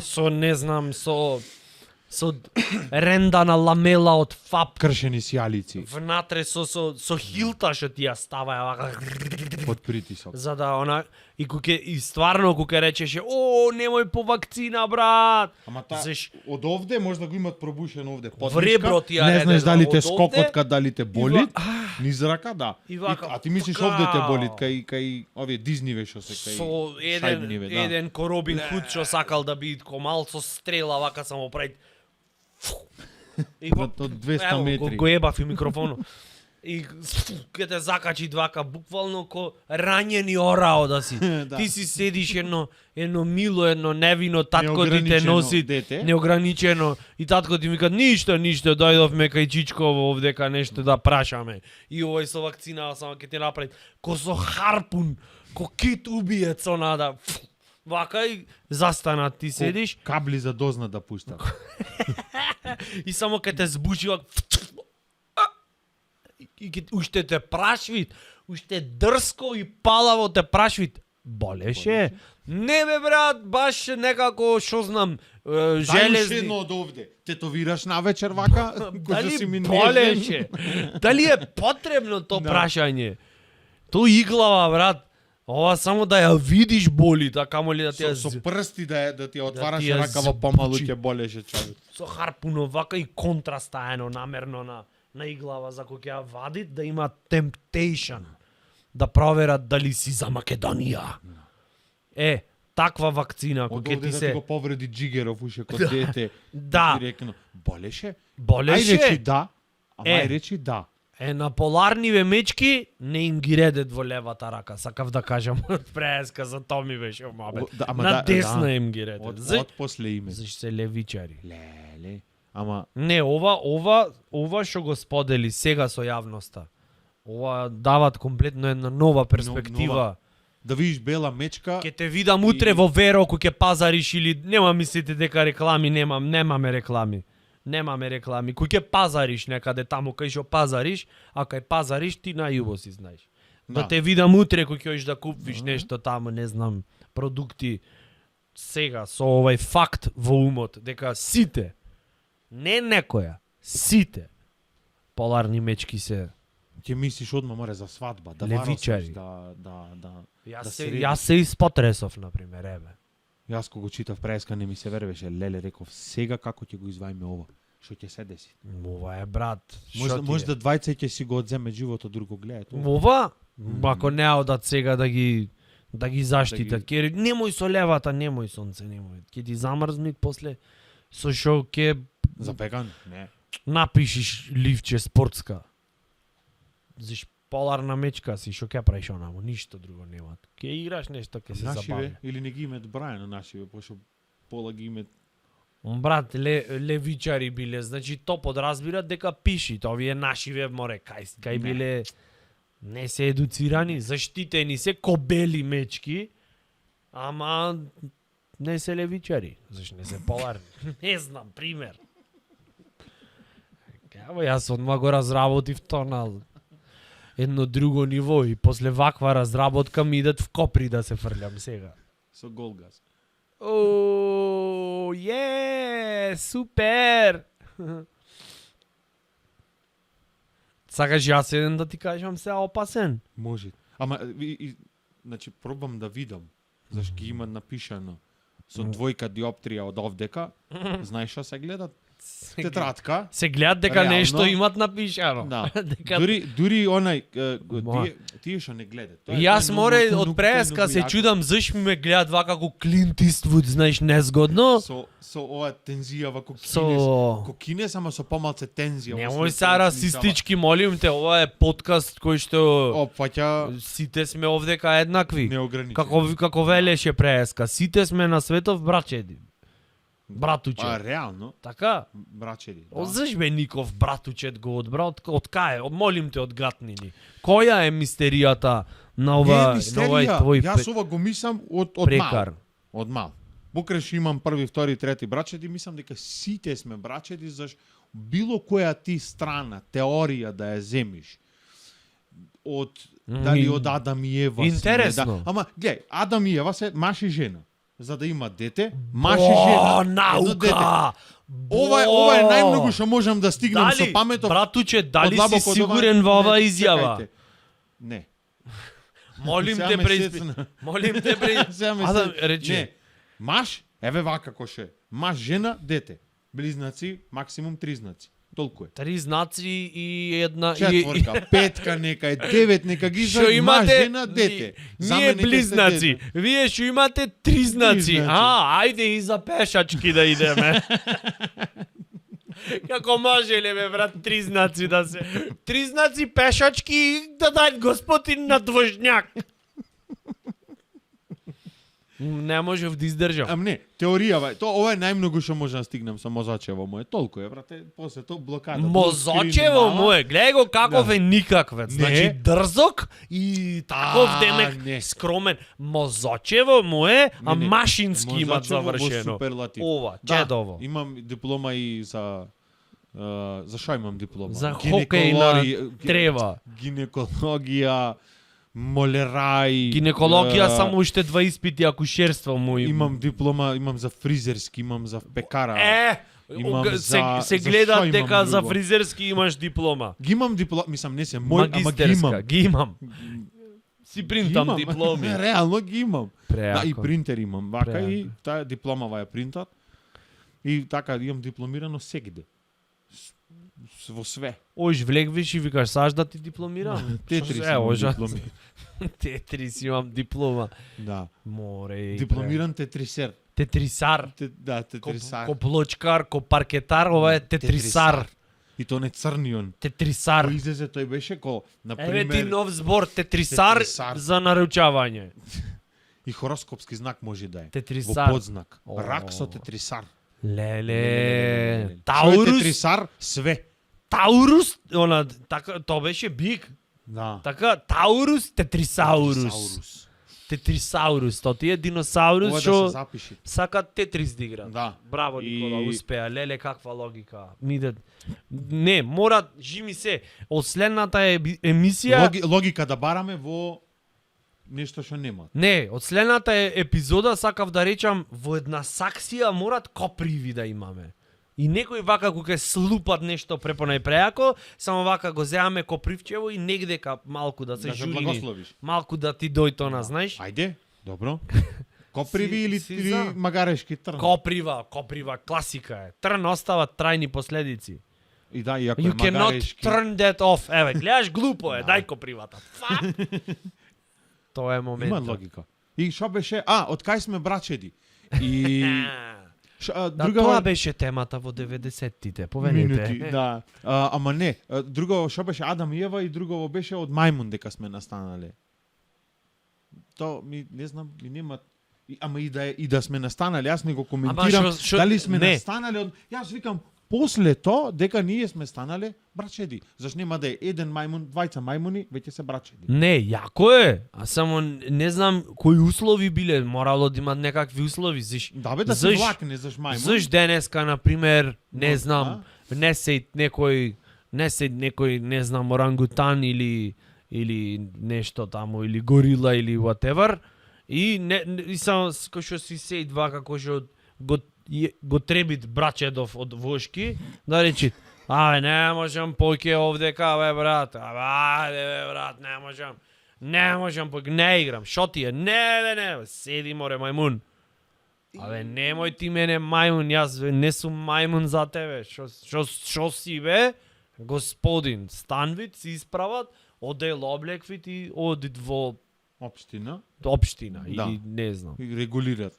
S1: со не знам, со со рендана ламела од фап
S2: Кршени сијалици
S1: внатре со хилта што ти ја става
S2: под притисок.
S1: за да она и стварно кога речеше о немој по вакцина брат.
S2: Ама
S1: Заш-
S2: од овде може да го имат пробушено овде под
S1: В ребро ти ја
S2: не знаеш
S1: реде,
S2: дали
S1: од
S2: те
S1: овде,
S2: скокотка, дали те боли,
S1: ва-
S2: низ рака, да.
S1: И вака,
S2: А ти мислиш
S1: пкао.
S2: овде те боли, кај овие Дизниве што се кај
S1: Со
S2: Шајбниве, да.
S1: еден ко Робин Худ што сакал да биде комал со стрела вака само прави. И
S2: Од 200 метри.
S1: Го ебав и микрофонот. И ке те закачи двака буквално ко ранjeni орао да си.
S2: Да.
S1: Ти си седиш едно мило, едно невино, татко ти те
S2: Неограничено
S1: носи
S2: дете.
S1: неограничено и татко ти ми ка ништо, дојдовме кај Чичково овдека нешто да прашаме. И овој со вакцина само ќе ти направи ко со харпун, ко кит убиец онада. Вака и застанат ти седиш
S2: Кабли за дозна да пуштат.
S1: и само ке те збучи вак и уште те прашвит, уште дрско и палаво те прашвит. Болеше? Не бе брат, баш некако што знам,
S2: Дај уште
S1: железни.
S2: едно од овде. Тетовираш на вечер вака, кој да си ми нежен.
S1: болеше? Дали е потребно то
S2: Да.
S1: прашање? То иглава брат. Ова само да ја видиш боли, да камоли да ти ја
S2: Со прсти да ти ја отвараш
S1: ти ја
S2: ракава помалу
S1: збучи.
S2: ќе болеше човек.
S1: со харпунов вака и контрастаено намерно на иглава за кога ќе ја вадит да има temptation да проверат дали си за Македонија. Таква вакцина
S2: Од
S1: кога ќе
S2: овде
S1: ти
S2: да ти
S1: се
S2: го повреди джигеров уше кod дете.
S1: Да.
S2: Директно. Болеше? Ај
S1: болеше.
S2: речи да. Ама
S1: Е.
S2: ај речи да.
S1: На поларниве мечки не им ги редет во левата рака, сакав да кажам од преска, за тоа ми беше мабе.
S2: Ама
S1: На
S2: да,
S1: десна
S2: да.
S1: им ги редет.
S2: Од после име.
S1: Зашто се левичари.
S2: Леле. Ама
S1: Не, ова што го сподели сега со јавноста. Ова дават комплетно една нова перспектива.
S2: нова. Да видиш бела мечка,
S1: Ке те видам утре во Веро кога ќе пазариш или нема мислите дека реклами немаме реклами. Немаме реклами. Кога ќе пазариш некаде таму кај што пазариш, а кај пазариш ти најубо си знаеш. Да,
S2: Да.
S1: те видам утре кога ќе одиш да купиш нешто таму, не знам, продукти сега со овај факт во умот дека сите, не некоја, сите поларни мечки се.
S2: ќе мислиш одма море за свадба, да
S1: Левичари.
S2: варосиш, да
S1: Јас
S2: да
S1: се
S2: средиш.
S1: јас се испотресов на пример, еве.
S2: Јас кога го читав преска не ми се вервеше, леле реков сега како ќе го изваиме ова, што ќе се деси.
S1: Ова е брат.
S2: Може да двајца ќе си го одземе животот, друго гледаат.
S1: Ова, ако не одат сега да ги заштитат. Ќе немој со левата, немој сонце, немој. Ќе ти замрзни после со што ќе
S2: Запекан? Не.
S1: напишиш ливче спортска. Зиш поларна мечка си, што ќе правиш онамо, ништо друго нема. Ќе играш нешто, ќе се забави.
S2: Нашиве или не ги имат брајано нашиве, пошто пола ги имат.
S1: Брат, левичари биле, значи то подразбира дека пиши, то овие нашиве море кај биле не се едуцирани, заштитени се кобели мечки, ама не се левичари, зашто не се поларни. Не знам, пример. Ево јас одма го разработив то на едно друго ниво и после ваква разработка ми идат в Копри да се фрлям сега.
S2: Со голгаз.
S1: О, супер! Сакаш јас еден да ти кажам се опасен?
S2: Може. Ама, значи, пробам да видам, зашто ги има напишано со двојка диоптрија од овдека, знаеш што се гледат? Тетрадка.
S1: Се гледат дека
S2: Реално.
S1: нешто имат напишано.
S2: Да.
S1: Дека...
S2: Дури онај,
S1: Ма.
S2: тие што не гледат.
S1: И јас море од преска се чудам зашто ми ме гледат вака како Клинт Иствуд, знаеш, незгодно.
S2: Со ова тензија вако кинес.
S1: Со
S2: Кинес, ама со помалце тензија.
S1: немој се расистички, молим те, ова е подкаст кој што
S2: Опфаќа
S1: сите сме овдека еднакви.
S2: неограничено.
S1: Како велеше преска, сите сме на светов братчеди. Братуче.
S2: Реално,
S1: Така?
S2: брачеди.
S1: Заш бе Ников братучет го одбра, од кај? Молим те, од гатнини. Која е мистеријата на ова, на овај твој
S2: Јас ова го мислам од
S1: прекар?
S2: мал. Од мал. Букрај што имам први, втори, трети брачеди, мислам дека сите сме брачеди, заш било која ти страна, теорија да ја земиш, од дали од Адам и Ева сме,
S1: Интересно.
S2: Ама гледај, Адам и Ева се маж и жена. За да има дете, маж и жена.
S1: О,
S2: едно дете.
S1: наука!
S2: Ова е најмногу што можам да стигнам со паметов.
S1: Братуче, дали си
S2: длабоко од
S1: сигурен во оваа
S2: Не,
S1: изјава?
S2: чекајте. Не.
S1: Молим
S2: Сега
S1: те
S2: ме
S1: преиспит.
S2: сецна.
S1: Молим те преиспит.
S2: Сега ме
S1: Да
S2: се-
S1: речи.
S2: Не. Маш, еве вака коше. Маш, жена, дете. Близнаци, максимум 3 знаци. Толку е.
S1: 3 знаци и една
S2: Четворка, петка нека е, 9 нека ги
S1: Што
S2: за маш,
S1: имате
S2: жена, дете.
S1: Ние близнаци. Вие што имате 3 знаци.
S2: знаци.
S1: Ајде и за пешачки да идеме. Како може ли бе брат 3 знаци да се 3 знаци пешачки и да дај господин на двожњак. Не можев да издржам.
S2: Ам не, теоријава, ова е најмногу што можам да стигнам со мозачево мое. Толку е, брате, после тоа блокада.
S1: Мозочево мое, гледај го каков
S2: Да.
S1: е никаквец.
S2: Не.
S1: Значи дрзок и таков демек
S2: не.
S1: скромен. Мозочево мое, а
S2: Не, не.
S1: машински имат
S2: Мозачево во
S1: завршено.
S2: суперлатив.
S1: Ова,
S2: Да,
S1: чедово.
S2: имам диплома и за што имам диплома?
S1: За хокеј на трева.
S2: Гинекологија, молерај.
S1: Гинекологија
S2: е,
S1: само уште 2 испити акушерство му
S2: Имам диплома, имам за фризерски, имам за пекара. Имам
S1: се
S2: за
S1: гледа
S2: што имам
S1: дека за
S2: друго?
S1: фризерски имаш диплома.
S2: Ги имам диплома, мислам не се мој, ама ги
S1: Магистерска,
S2: имам.
S1: ги имам. Си
S2: Ги
S1: принтам
S2: имам.
S1: дипломи.
S2: Реално ги имам. Да, и
S1: Преако.
S2: принтер имам. Вака и
S1: Преако.
S2: таа дипломава ја принтат. И така имам дипломирано сегде. Во све.
S1: Ош влегвиш и викаш саш да ти дипломирам.
S2: Тетри
S1: Е, ожа.
S2: дипломи.
S1: Тетри си имам диплома.
S2: Да.
S1: Море.
S2: Дипломиран тетрисер.
S1: Тетрисар.
S2: Да,
S1: Ко
S2: тетрисар.
S1: плочкар, ко паркетар, ова е тетрисар.
S2: И то не црнион.
S1: Тетрисар.
S2: Кој излезе тој беше ко на
S1: Еве ти
S2: пример
S1: нов збор, тетрисар
S2: Тетрисар.
S1: за наручавање.
S2: и хороскопски знак може да е. Во
S1: Тетрисар.
S2: подзнак.
S1: О.
S2: Рак со тетрисар.
S1: Леле.
S2: Што е
S1: Таурус.
S2: тетрисар? Све.
S1: Таурус, она така тоа беше бик.
S2: Да.
S1: Така Таурус, тетрисаурус. Тетрисаурус, тоа ти е
S2: Ова
S1: диносаурус
S2: да се
S1: што
S2: запиши.
S1: сака тетрис да игра.
S2: Да.
S1: Браво Никола,
S2: И-
S1: успеа. Леле каква логика. Не, мора жими се. Од следната емисија
S2: Логика да бараме во нешто што нема.
S1: Не, од следната епизода сакав да речам во една саксија морат коприви да имаме. И некој вака кога ќе слупат нешто препонајпреако, само вака го земаме копривчево и негдека малку да се
S2: Да се
S1: журини.
S2: благословиш.
S1: Малку да ти дој тона, знаеш?
S2: Ајде, добро. Коприви или,
S1: си
S2: или
S1: за.
S2: магарешки трн.
S1: Коприва, класика е. Трн остава трајни последици.
S2: И да, иако
S1: You
S2: е
S1: cannot
S2: магарешки.
S1: turn that off. Еве, гледаш глупо е, дај копривата. Фак! Тоа е
S2: Има
S1: моментот.
S2: логика. И што беше? Од кај сме брачеди? И
S1: Да,
S2: друга
S1: тоа беше темата во 90-тите, повелете.
S2: минути, да. Ама не, друго што беше Адам и Ева и друго беше од мајмун дека сме настанале. То ми не знам, ми нема ама и да сме настанале, јас не го коментирам
S1: шо-
S2: дали сме
S1: не.
S2: настанале од јас викам после тоа дека ние сме станале брачеди. Зашто нема да е еден мајмун, двајца мајмуни, веќе се брачеди.
S1: Не, јако е. А само не знам кои услови биле, морало да имат некакви услови. Зиш,
S2: Да бе да се
S1: заш-
S2: влакне заш мајмун.
S1: Заш денеска, на пример, не
S2: Но,
S1: знам, не се некој, не знам, орангутан или нешто таму, или горила, или whatever, и само кој што си сејд вака, кој што го требит брачедов од вошки, да речи, не можам поќе овдека, бе, брат, бе, брат, не можам поќе, не играм, шо ти е, не, седи море мајмун. Немој ти мене мајмун, јас не сум мајмун за тебе. Шо си бе? Господин, станвит, си исправат, одел облеквит и одит во
S2: Општина
S1: општина
S2: Да.
S1: или не знам.
S2: и регулираат.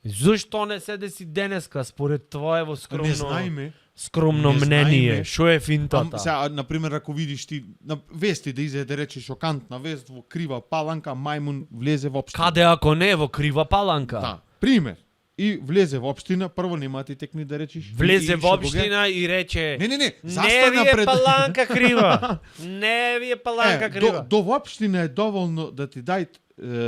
S1: Зошто не се деси денеска според твоево
S2: Не знаеме.
S1: скромно
S2: Не
S1: мнение?
S2: знаеме.
S1: Шо е финтата?
S2: Сега, на пример, ако видиш ти на вести да изеде рече шокантна вест во крива паланка, мајмун влезе во општина.
S1: Каде ако не во крива паланка?
S2: Да. Пример. И влезе во општина, прво нема ти текни да речеш.
S1: Влезе
S2: И
S1: во
S2: што го
S1: општина и рече
S2: Не,
S1: Не
S2: застана
S1: ви е
S2: пред
S1: паланка крива. Не ви е паланка крива.
S2: До општина е доволно да ти дај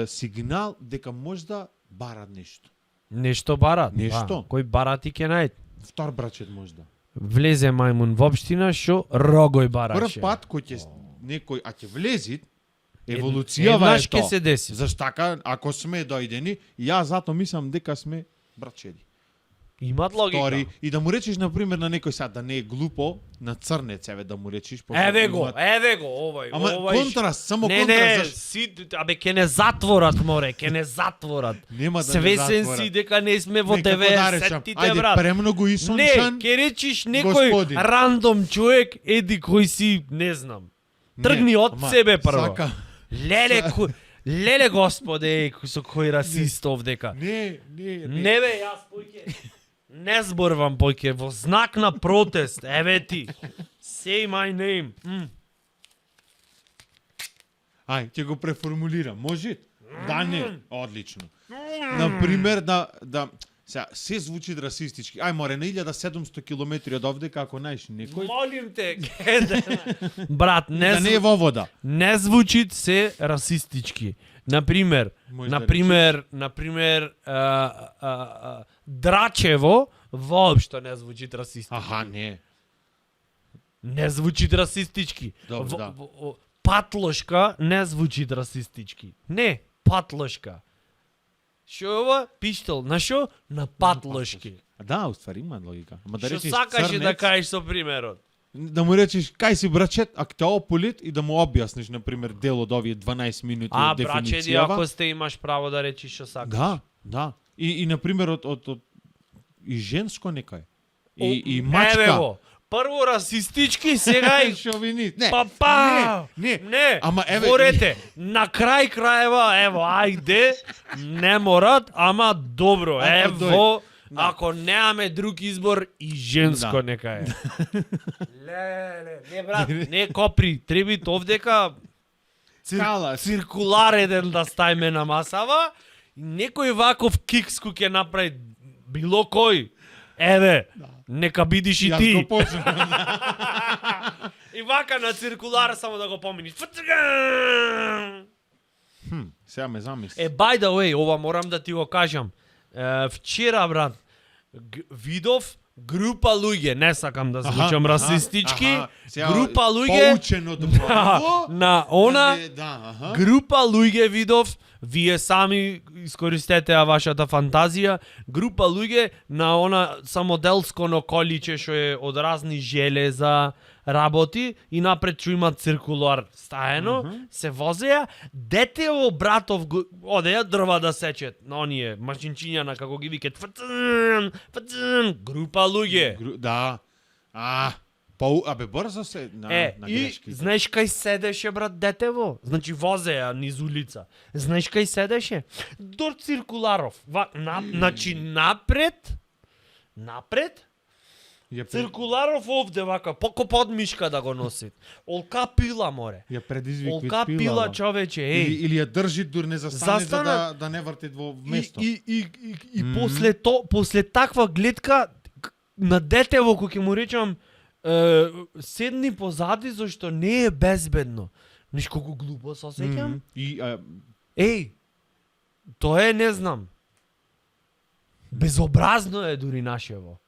S2: сигнал дека може да барат нешто.
S1: Нешто барат.
S2: Нешто.
S1: Да. Кој барат и ќе најд.
S2: Втор брачет може да.
S1: Влезе мајмун во општина што рогој бараше.
S2: Прв пат кој ќе некој ќе влезит, еволуцијава
S1: Еднаш
S2: е
S1: ќе
S2: тоа.
S1: се деси.
S2: Зашто така, ако сме дојдени, јас затоа мислам дека сме брачеди.
S1: Имат логика.
S2: Тори, и да му речиш на пример на некој сад да не е глупо, на црнец еве да му речиш, пошто
S1: Еве го,
S2: имат-
S1: овај.
S2: Ама контраст, само
S1: не,
S2: контраст.
S1: си, абе ке не затворат, море, ке не затворат.
S2: Нема да
S1: Свесен
S2: не
S1: си дека не сме во
S2: Не, како да речам,
S1: 90-тите,
S2: ајде,
S1: брат.
S2: премногу и
S1: Не,
S2: сончан.
S1: ке речиш некој
S2: господин.
S1: рандом човек, еди кој си, не знам. Тргни од
S2: ама,
S1: себе прво.
S2: Сака.
S1: Леле господе, со кој расист овдека.
S2: Не.
S1: Не бе, јас поќе не зборвам поќе во знак на протест. Еве ти. Say my name.
S2: Ај, ќе го преформулирам. Може? Да, не. Одлично. Например, да сега, се звучи расистички. Ај, море, на 1700 километри од овде, како најш некој,
S1: Молим те, брат,
S2: да не е во вода.
S1: не звучи се расистички. Например,
S2: Можеш да
S1: например, Драчево воопшто не звучи расистички.
S2: Аха, не.
S1: Не звучи расистички.
S2: Добро, да.
S1: Патлошка не звучи расистички. Не, патлошка. Шо е ова? Пиштол. На шо? На патлошки.
S2: Да, уствари има логика. Ама да
S1: Што
S2: речеш
S1: сакаше да
S2: црнец,
S1: кажеш со примерот?
S2: да му речеш кај си брачет, ако те ополит и да му објасниш на пример дел од овие 12 минути од
S1: брачеди,
S2: дефиницијава.
S1: ако сте имаш право да речиш што сакаш.
S2: Да. И на пример од и женско некој. И
S1: Еве
S2: мачка.
S1: го. Прво расистички, сега и
S2: Шовинист. Не.
S1: Папа!
S2: Не. Ама еве
S1: Борете, на крај краева, ево, ајде, не морат, ама добро,
S2: Ако
S1: ево,
S2: Да.
S1: ако немаме друг избор, и женско
S2: Да.
S1: нека е. Не брат, не копри, треби овдека
S2: Калаш.
S1: циркулар еден да ставиме на масава, и некој ваков кикску ќе направи било кој. Еве, нека бидиш и
S2: Јас
S1: ти.
S2: го почнам.
S1: И вака на циркулар само да го поминиш.
S2: Сега ме замисли.
S1: By the way, ова морам да ти го кажам. Вчера, брат, видов група луѓе, не сакам да звучам расистички, група луѓе
S2: Поучен од браво.
S1: на она
S2: Да,
S1: група луѓе видов, вие сами искористете вашата фантазија, група луѓе на она самоделско количе што е од разни железа работи и напред што има циркулар стаено, се возеа, детево братов одеа дрва да сечет, на оние машинчиња како ги викат, група луѓе.
S2: Да. Абе брзо се на
S1: И
S2: грешки.
S1: знаеш кај седеше брат детево? Значи возеа низ улица. Знаеш кај седеше? До циркуларов. Значи напред, циркуларов овде вака, поко под мишка да го носи. Олка пила, море.
S2: Ја предизвикви
S1: Олка пила, човече,
S2: Или ја држи дур не застане за
S1: Застана-
S2: да не врти во место.
S1: И после таква гледка на детево кој ќе му речам седни позади зашто не е безбедно. Ниш колку глупо се осеќам. Еј, тоа е, не знам. Безобразно е дури нашево.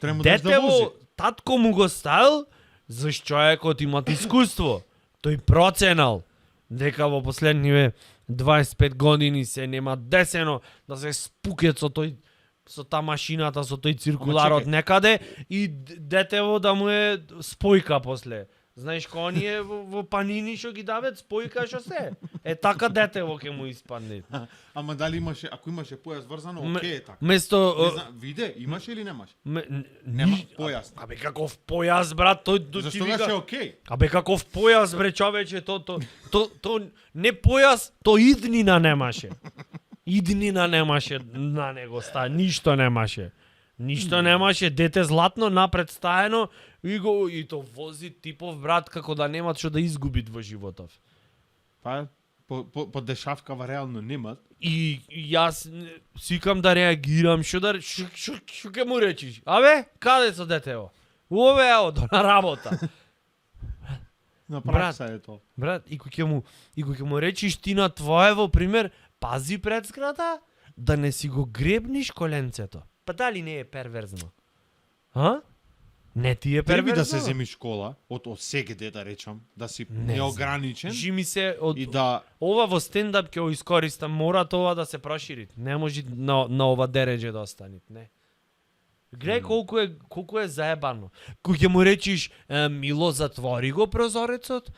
S2: Треба да вози.
S1: Детево, татко му го ставил, заш човекот имат искуство. Тој проценал дека во последниве 25 години се нема десено да се спукет со та машината, со тој циркуларот
S2: чекај.
S1: некаде и детево да му е спојка после. Знаеш кој оние во панини што ги дават спојка што се? Така детево ќе му испадне.
S2: Ама дали имаше, ако имаше појас врзано, окей е така.
S1: Место
S2: Не знам, виде, имаше или немаш?
S1: Нема
S2: појас.
S1: Абе каков појас, брат, тој ти
S2: Зашто
S1: вика.
S2: беше окей?
S1: Абе каков појас, бре, човече, то не појас, то иднина немаше. Иднина немаше на него ништо немаше. Ништо немаше, дете златно напред стаено и то вози типов брат како да немат што да изгуби во животов.
S2: Па по дешавкава реално немат.
S1: И јас сикам да реагирам, што ќе му речиш? Абе, каде со детево? Ове ево, на работа.
S2: На пракса е тоа.
S1: Брат, и кој ќе му речиш ти на твоево пример, пази пред зграда, да не си го гребниш коленцето. Па дали не е перверзно? Не ти е
S2: Треба
S1: перверзно?
S2: да се земи школа од сегде да речам, да си
S1: Не
S2: неограничен
S1: Жими се од
S2: и да
S1: ова во стендап ќе го искористам, мора тоа да се прошири. Не може на ова дереđe да остане, не. Гледај колку е заебано. Кој ќе му речиш Мило затвори го прозорецот,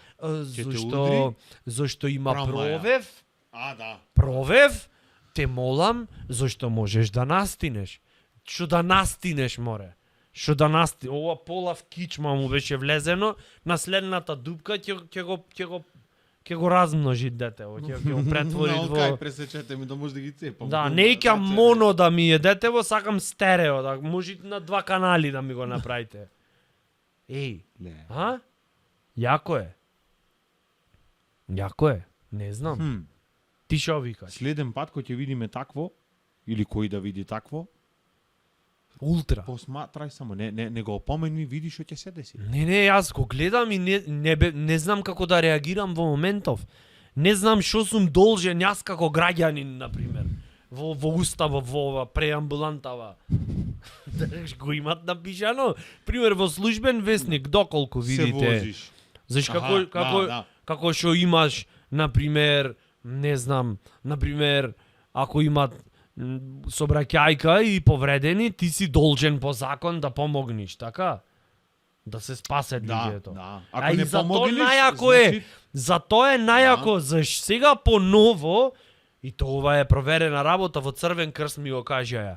S1: зашто има
S2: Промаја.
S1: провев.
S2: Да.
S1: Провев, те молам, зашто можеш да настинеш. Што да настинеш, море. Што да настинеш. Ова пола в кичма му беше влезено, на следната дупка ќе го размножи детево, ќе го претвори
S2: No,
S1: во...
S2: кај пресечете ми да може да ги цепам.
S1: Да, не икам моно да ми е детево, сакам стерео, да може на 2 канали да ми го направите. Еј,
S2: Не.
S1: а? Јако е. Јако е. Не знам. Ти шо викаш?
S2: Следен пат кој ќе видиме такво, или кој да види такво,
S1: Ултра.
S2: посматрај само, не го опомени, види што ќе се деси.
S1: Не, јас го гледам и не знам како да реагирам во моментов. Не знам што сум должен јас како граѓанин, например. Во уставот, во ова преамбулантава. Го имат напишано. Пример, во службен весник, доколку
S2: Се
S1: видите.
S2: возиш.
S1: Знаеш
S2: Аха,
S1: како што имаш, например, не знам, например, ако имат собраќајка и повредени, ти си должен по закон да помогнеш, така? Да се спасе луѓето.
S2: Да.
S1: А и
S2: не
S1: за тоа
S2: помогнеш,
S1: најако е.
S2: значи,
S1: За тоа е најако, заш сега поново, и тоа е проверена работа во Црвен крст ми го кажаја.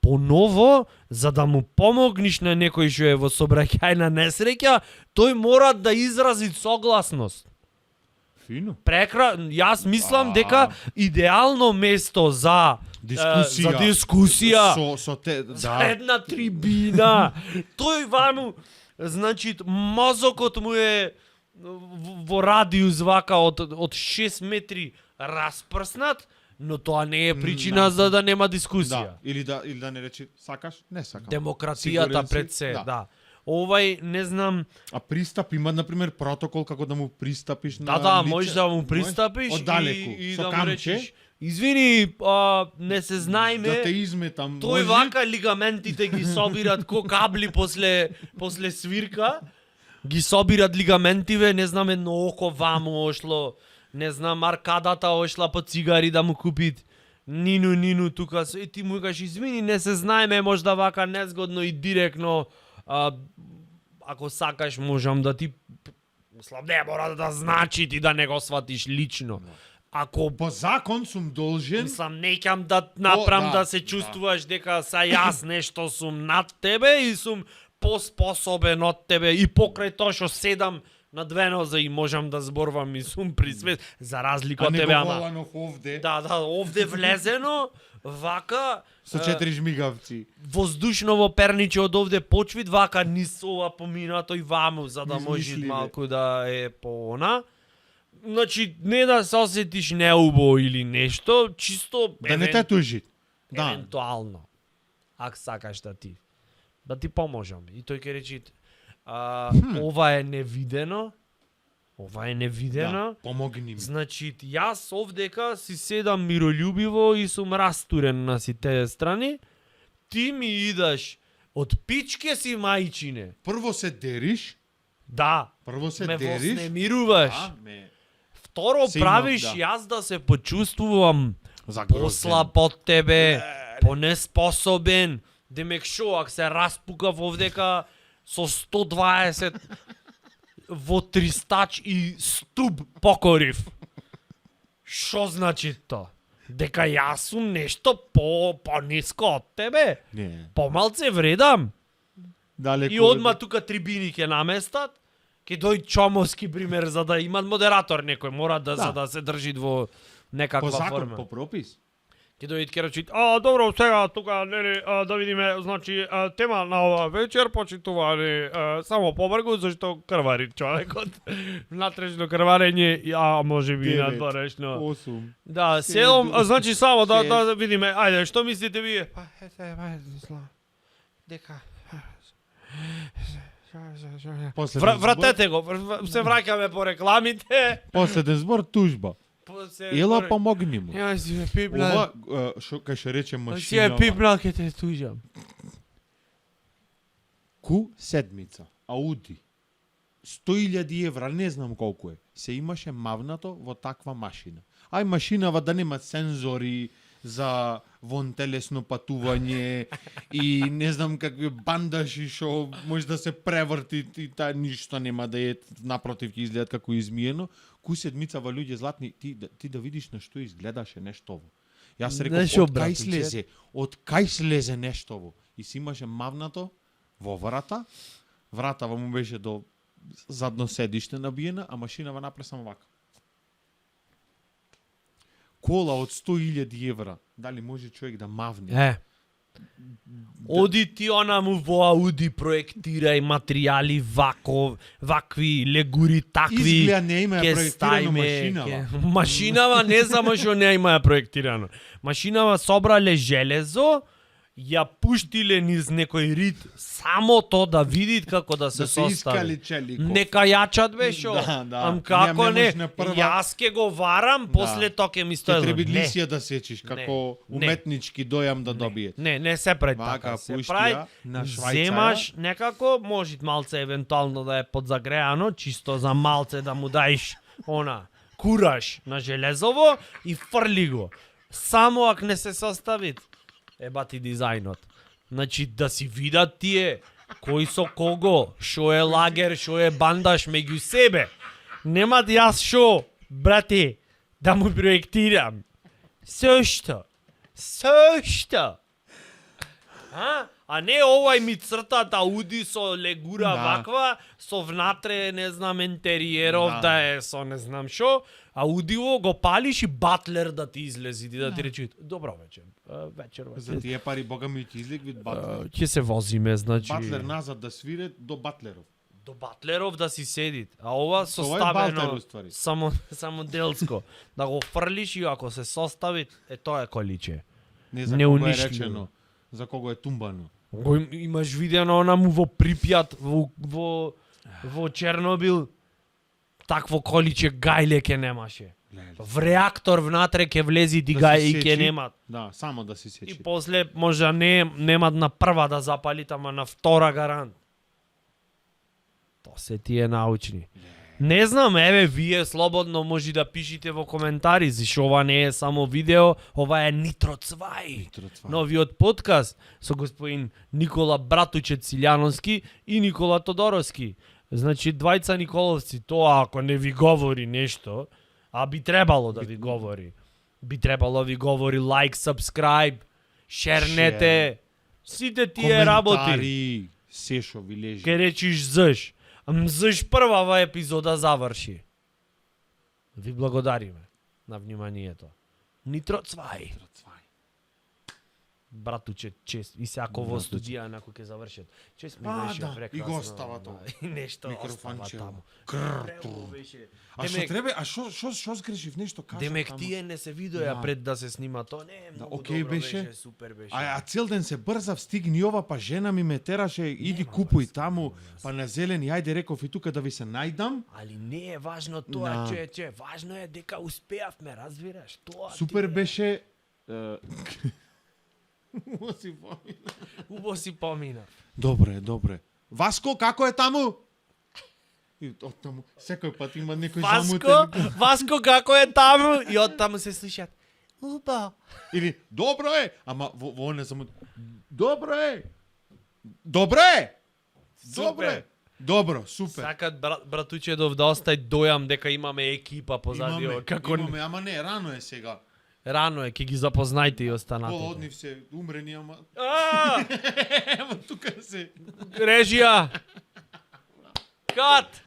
S1: Поново, за да му помогнеш на некој што е во собраќајна несреќа, тој мора да изрази согласност.
S2: Фино.
S1: Јас мислам дека идеално место за дискусија
S2: Со те,
S1: за една трибина. Тој ваму, значи, мозокот му е во радиус вака од 6 метри распрснат, но тоа не е причина за да нема дискусија.
S2: Да, или да не речи сакаш, не сакам.
S1: Демократијата
S2: Сигурен си?
S1: пред се, да. Овај, не знам,
S2: А пристап има, например, протокол како да му пристапиш на
S1: да,
S2: лице?
S1: можеш да му пристапиш
S2: Оддалеку,
S1: и
S2: со
S1: да му
S2: камче,
S1: речеш, извини, не се знаеме.
S2: да те изметам.
S1: Тој
S2: може?
S1: вака лигаментите ги собират ко кабли после свирка. Ги собират лигаментиве, не знам, едно око ваму ошло, не знам, аркадата ошла по цигари да му купит. Нину, тука, и ти му кажеш, извини, не се знаеме, можда вака незгодно и директно, ако сакаш, можам да ти... Мислам, не мора да значи ти да не го сватиш лично. Ако
S2: По закон сум должен.
S1: мислам, неќам да направам
S2: да,
S1: да се чувствуваш дека са јас нешто сум над тебе и сум поспособен од тебе и покрај тоа што седам на две нозе и можам да зборувам и сум присвет за разлика
S2: А
S1: од
S2: не
S1: тебе,
S2: го
S1: ама
S2: Воланов овде.
S1: да, овде влезено вака
S2: Со 4 жмигавци.
S1: воздушно во перниче од овде почвит вака низ ова поминато и ваму за да
S2: Низ
S1: може
S2: мисливе.
S1: малку да е по она. Значи не да се осетиш неубо или нешто, чисто
S2: Да не те тужи. Да.
S1: евентуално. Ако сакаш да ти поможам. И тој ќе речи ова е невидено. Ова е невидено.
S2: Да, помогни ми.
S1: Значи, јас овдека си седам мирољубиво и сум растурен на сите страни. Ти ми идаш од пичке си мајчине.
S2: Прво се дериш,
S1: Да,
S2: прво се
S1: ме
S2: дериш.
S1: вознемируваш.
S2: ме
S1: Второ,
S2: Сигурно,
S1: правиш
S2: да.
S1: јас да се почувствувам
S2: загрозен.
S1: послаб од тебе, понеспособен. Демек шо, ако се распукав овдека со 120 во тристач и стуб покорив. Шо значи тоа? Дека јас сум нешто по-ниско од тебе?
S2: Не.
S1: Помалце вредам?
S2: Далеко.
S1: И одма тука трибини ќе наместат, ќе дојде Чомовски пример за да имат модератор некој, мора да,
S2: Да.
S1: за да се држи во
S2: по
S1: некаква
S2: закон,
S1: форма.
S2: по пропис.
S1: Ќе дојдат ќе речат, добро, сега тука нели да видиме, значи тема на ова вечер почитувани само побргу зашто крвари човекот. Натрешно крварење, може би
S2: 9,
S1: надворешно.
S2: 8.
S1: Да,
S2: 7,
S1: 7, значи само да
S2: шест.
S1: да видиме. Ајде, што мислите вие? Па дека
S2: Последен
S1: Вратете го, се враќаме по рекламите.
S2: Последен збор тужба. Ела помогни му.
S1: Ја си ме пипнал.
S2: Ова што кај ше рече
S1: Си
S2: машина.
S1: е пипнал ке те тужам.
S2: Ку седмица. Ауди. 100.000 евра, не знам колку е. Се имаше мавнато во таква машина. Ај машинава да нема сензори за вон телесно патување и не знам какви бандажи што може да се преврти и та ништо нема да е, напротив ќе изгледат како измиено. Кој седмица во луѓе златни ти да видиш на што изгледаше нештово. Јас реков
S1: Нешто,
S2: од кај
S1: братче.
S2: слезе, од кај слезе нештово. И си имаше мавнато во вратава му беше до задно седиште набиена, а машинава напред само вака. Кола од 100.000 евра. Дали може човек да мавне?
S1: Оди ти онаму во Ауди, проектирај материјали вакви легури такви.
S2: Изгледа не има
S1: ќе
S2: проектирано
S1: ставиме,
S2: машинава.
S1: Машинава не само што не има проектирано. Машинава собрале железо, ја пуштиле низ некој рид, само то да видит како да се
S2: Да се
S1: состави.
S2: искали челиков.
S1: Нека јачат беше.
S2: Да.
S1: Ам како не?
S2: можна прва-
S1: Јас ке го варам, после тоа ке ми
S2: Ќе
S1: стоело.
S2: треба
S1: Не.
S2: лисија да сечиш, како
S1: Не.
S2: уметнички дојам да добие.
S1: Не се прави
S2: Вака,
S1: така. Се
S2: пушти
S1: прави,
S2: ја на Швајцара.
S1: земаш некако, може малце евентуално да е подзагреано, чисто за малце да му даиш кураж на железово и фрли го. Само ако не се состави, ебати дизајнот. Значи да си видат тие кој со кого, шо е лагер, шо е бандаш меѓу себе. Немат јас шо, брате, да му проектирам. Сошто? А не овај ми цртат Ауди со легура
S2: Да.
S1: ваква, со внатре, не знам, интериеров да е со не знам шо, Аудиво го палиш и батлер да ти излези и да ти рече, добро вечер, вечер.
S2: За тие пари бога ми ќе излег вид батлер.
S1: Ќе се возиме, значи.
S2: Батлер назад да свире до батлеров.
S1: До батлеров да си седит. А ова
S2: Ова е
S1: составено
S2: балтер, уствари.
S1: само делско. Да го фрлиш и ако се состави, тоа е количе.
S2: Не за
S1: Не
S2: кого е
S1: унишливо.
S2: речено, за кого е тумбано.
S1: Го имаш видено онаму во Припјат, во Чернобил, такво количе гајле ке немаше. В реактор внатре ке влези ти
S2: Да
S1: гај
S2: се
S1: и ке
S2: сечи.
S1: немат.
S2: Да, само да си
S1: И
S2: сечи.
S1: после може немат на прва да запалит, ама на втора гарант. То се тие научни. Не знам, еве, вие слободно може да пишите во коментари, зашто ова не е само видео, ова е Нитро Цвај. Новиот подкаст со господин Никола Братучет Силјановски и Никола Тодоровски. Значи, двајца Николовци, тоа ако не ви говори нешто, а би требало да ви говори. Би требало ви говори лайк, subscribe, шернете, сите тие работи.
S2: Коментари, се шо ви лежи.
S1: Ке речиш зш. Мзш првава епизода заврши. Ви благодариме на вниманието. Нитро Цвај. Братуче, чест. И сако во
S2: Братуче.
S1: студија накој ќе завршат. Чест ми
S2: А,
S1: беше
S2: да,
S1: прекрасно.
S2: и го остава тоа.
S1: Да, и нешто остава
S2: Микрофонче.
S1: таму.
S2: Крту.
S1: Преубаво беше.
S2: А што треба? А што сгрешив нешто кажа
S1: Демек
S2: таму?
S1: тие не се видоа
S2: Да.
S1: пред да се снима тоа. Не, многу
S2: окей
S1: добро
S2: беше.
S1: беше, супер беше.
S2: А цел ден се брзав, стигни ова, па жена ми ме тераше, иди купуј таму, па на зелени, ајде реков и тука да ви се најдам.
S1: Али не е важно тоа,
S2: Да.
S1: че, важно е дека успеавме, разбираш? Тоа
S2: Супер
S1: ти е.
S2: беше... Си помина.
S1: Убаво си помина.
S2: Добре. Васко, како е таму? И од таму, секој пат има некој замутен.
S1: Васко како е таму? И од таму се слушат. Убаво.
S2: Или, добро е, ама во не замутен. Добро е. Добре!
S1: Супер.
S2: Добро, супер.
S1: Сакат братучедов да остај дојам дека имаме екипа позади ова. Како
S2: имаме, ама не, рано е сега.
S1: рано е, ќе ги запознајте и останатите.
S2: Однив се, умрени, ама...
S1: А!
S2: Ево тука се...
S1: Режија. Кат.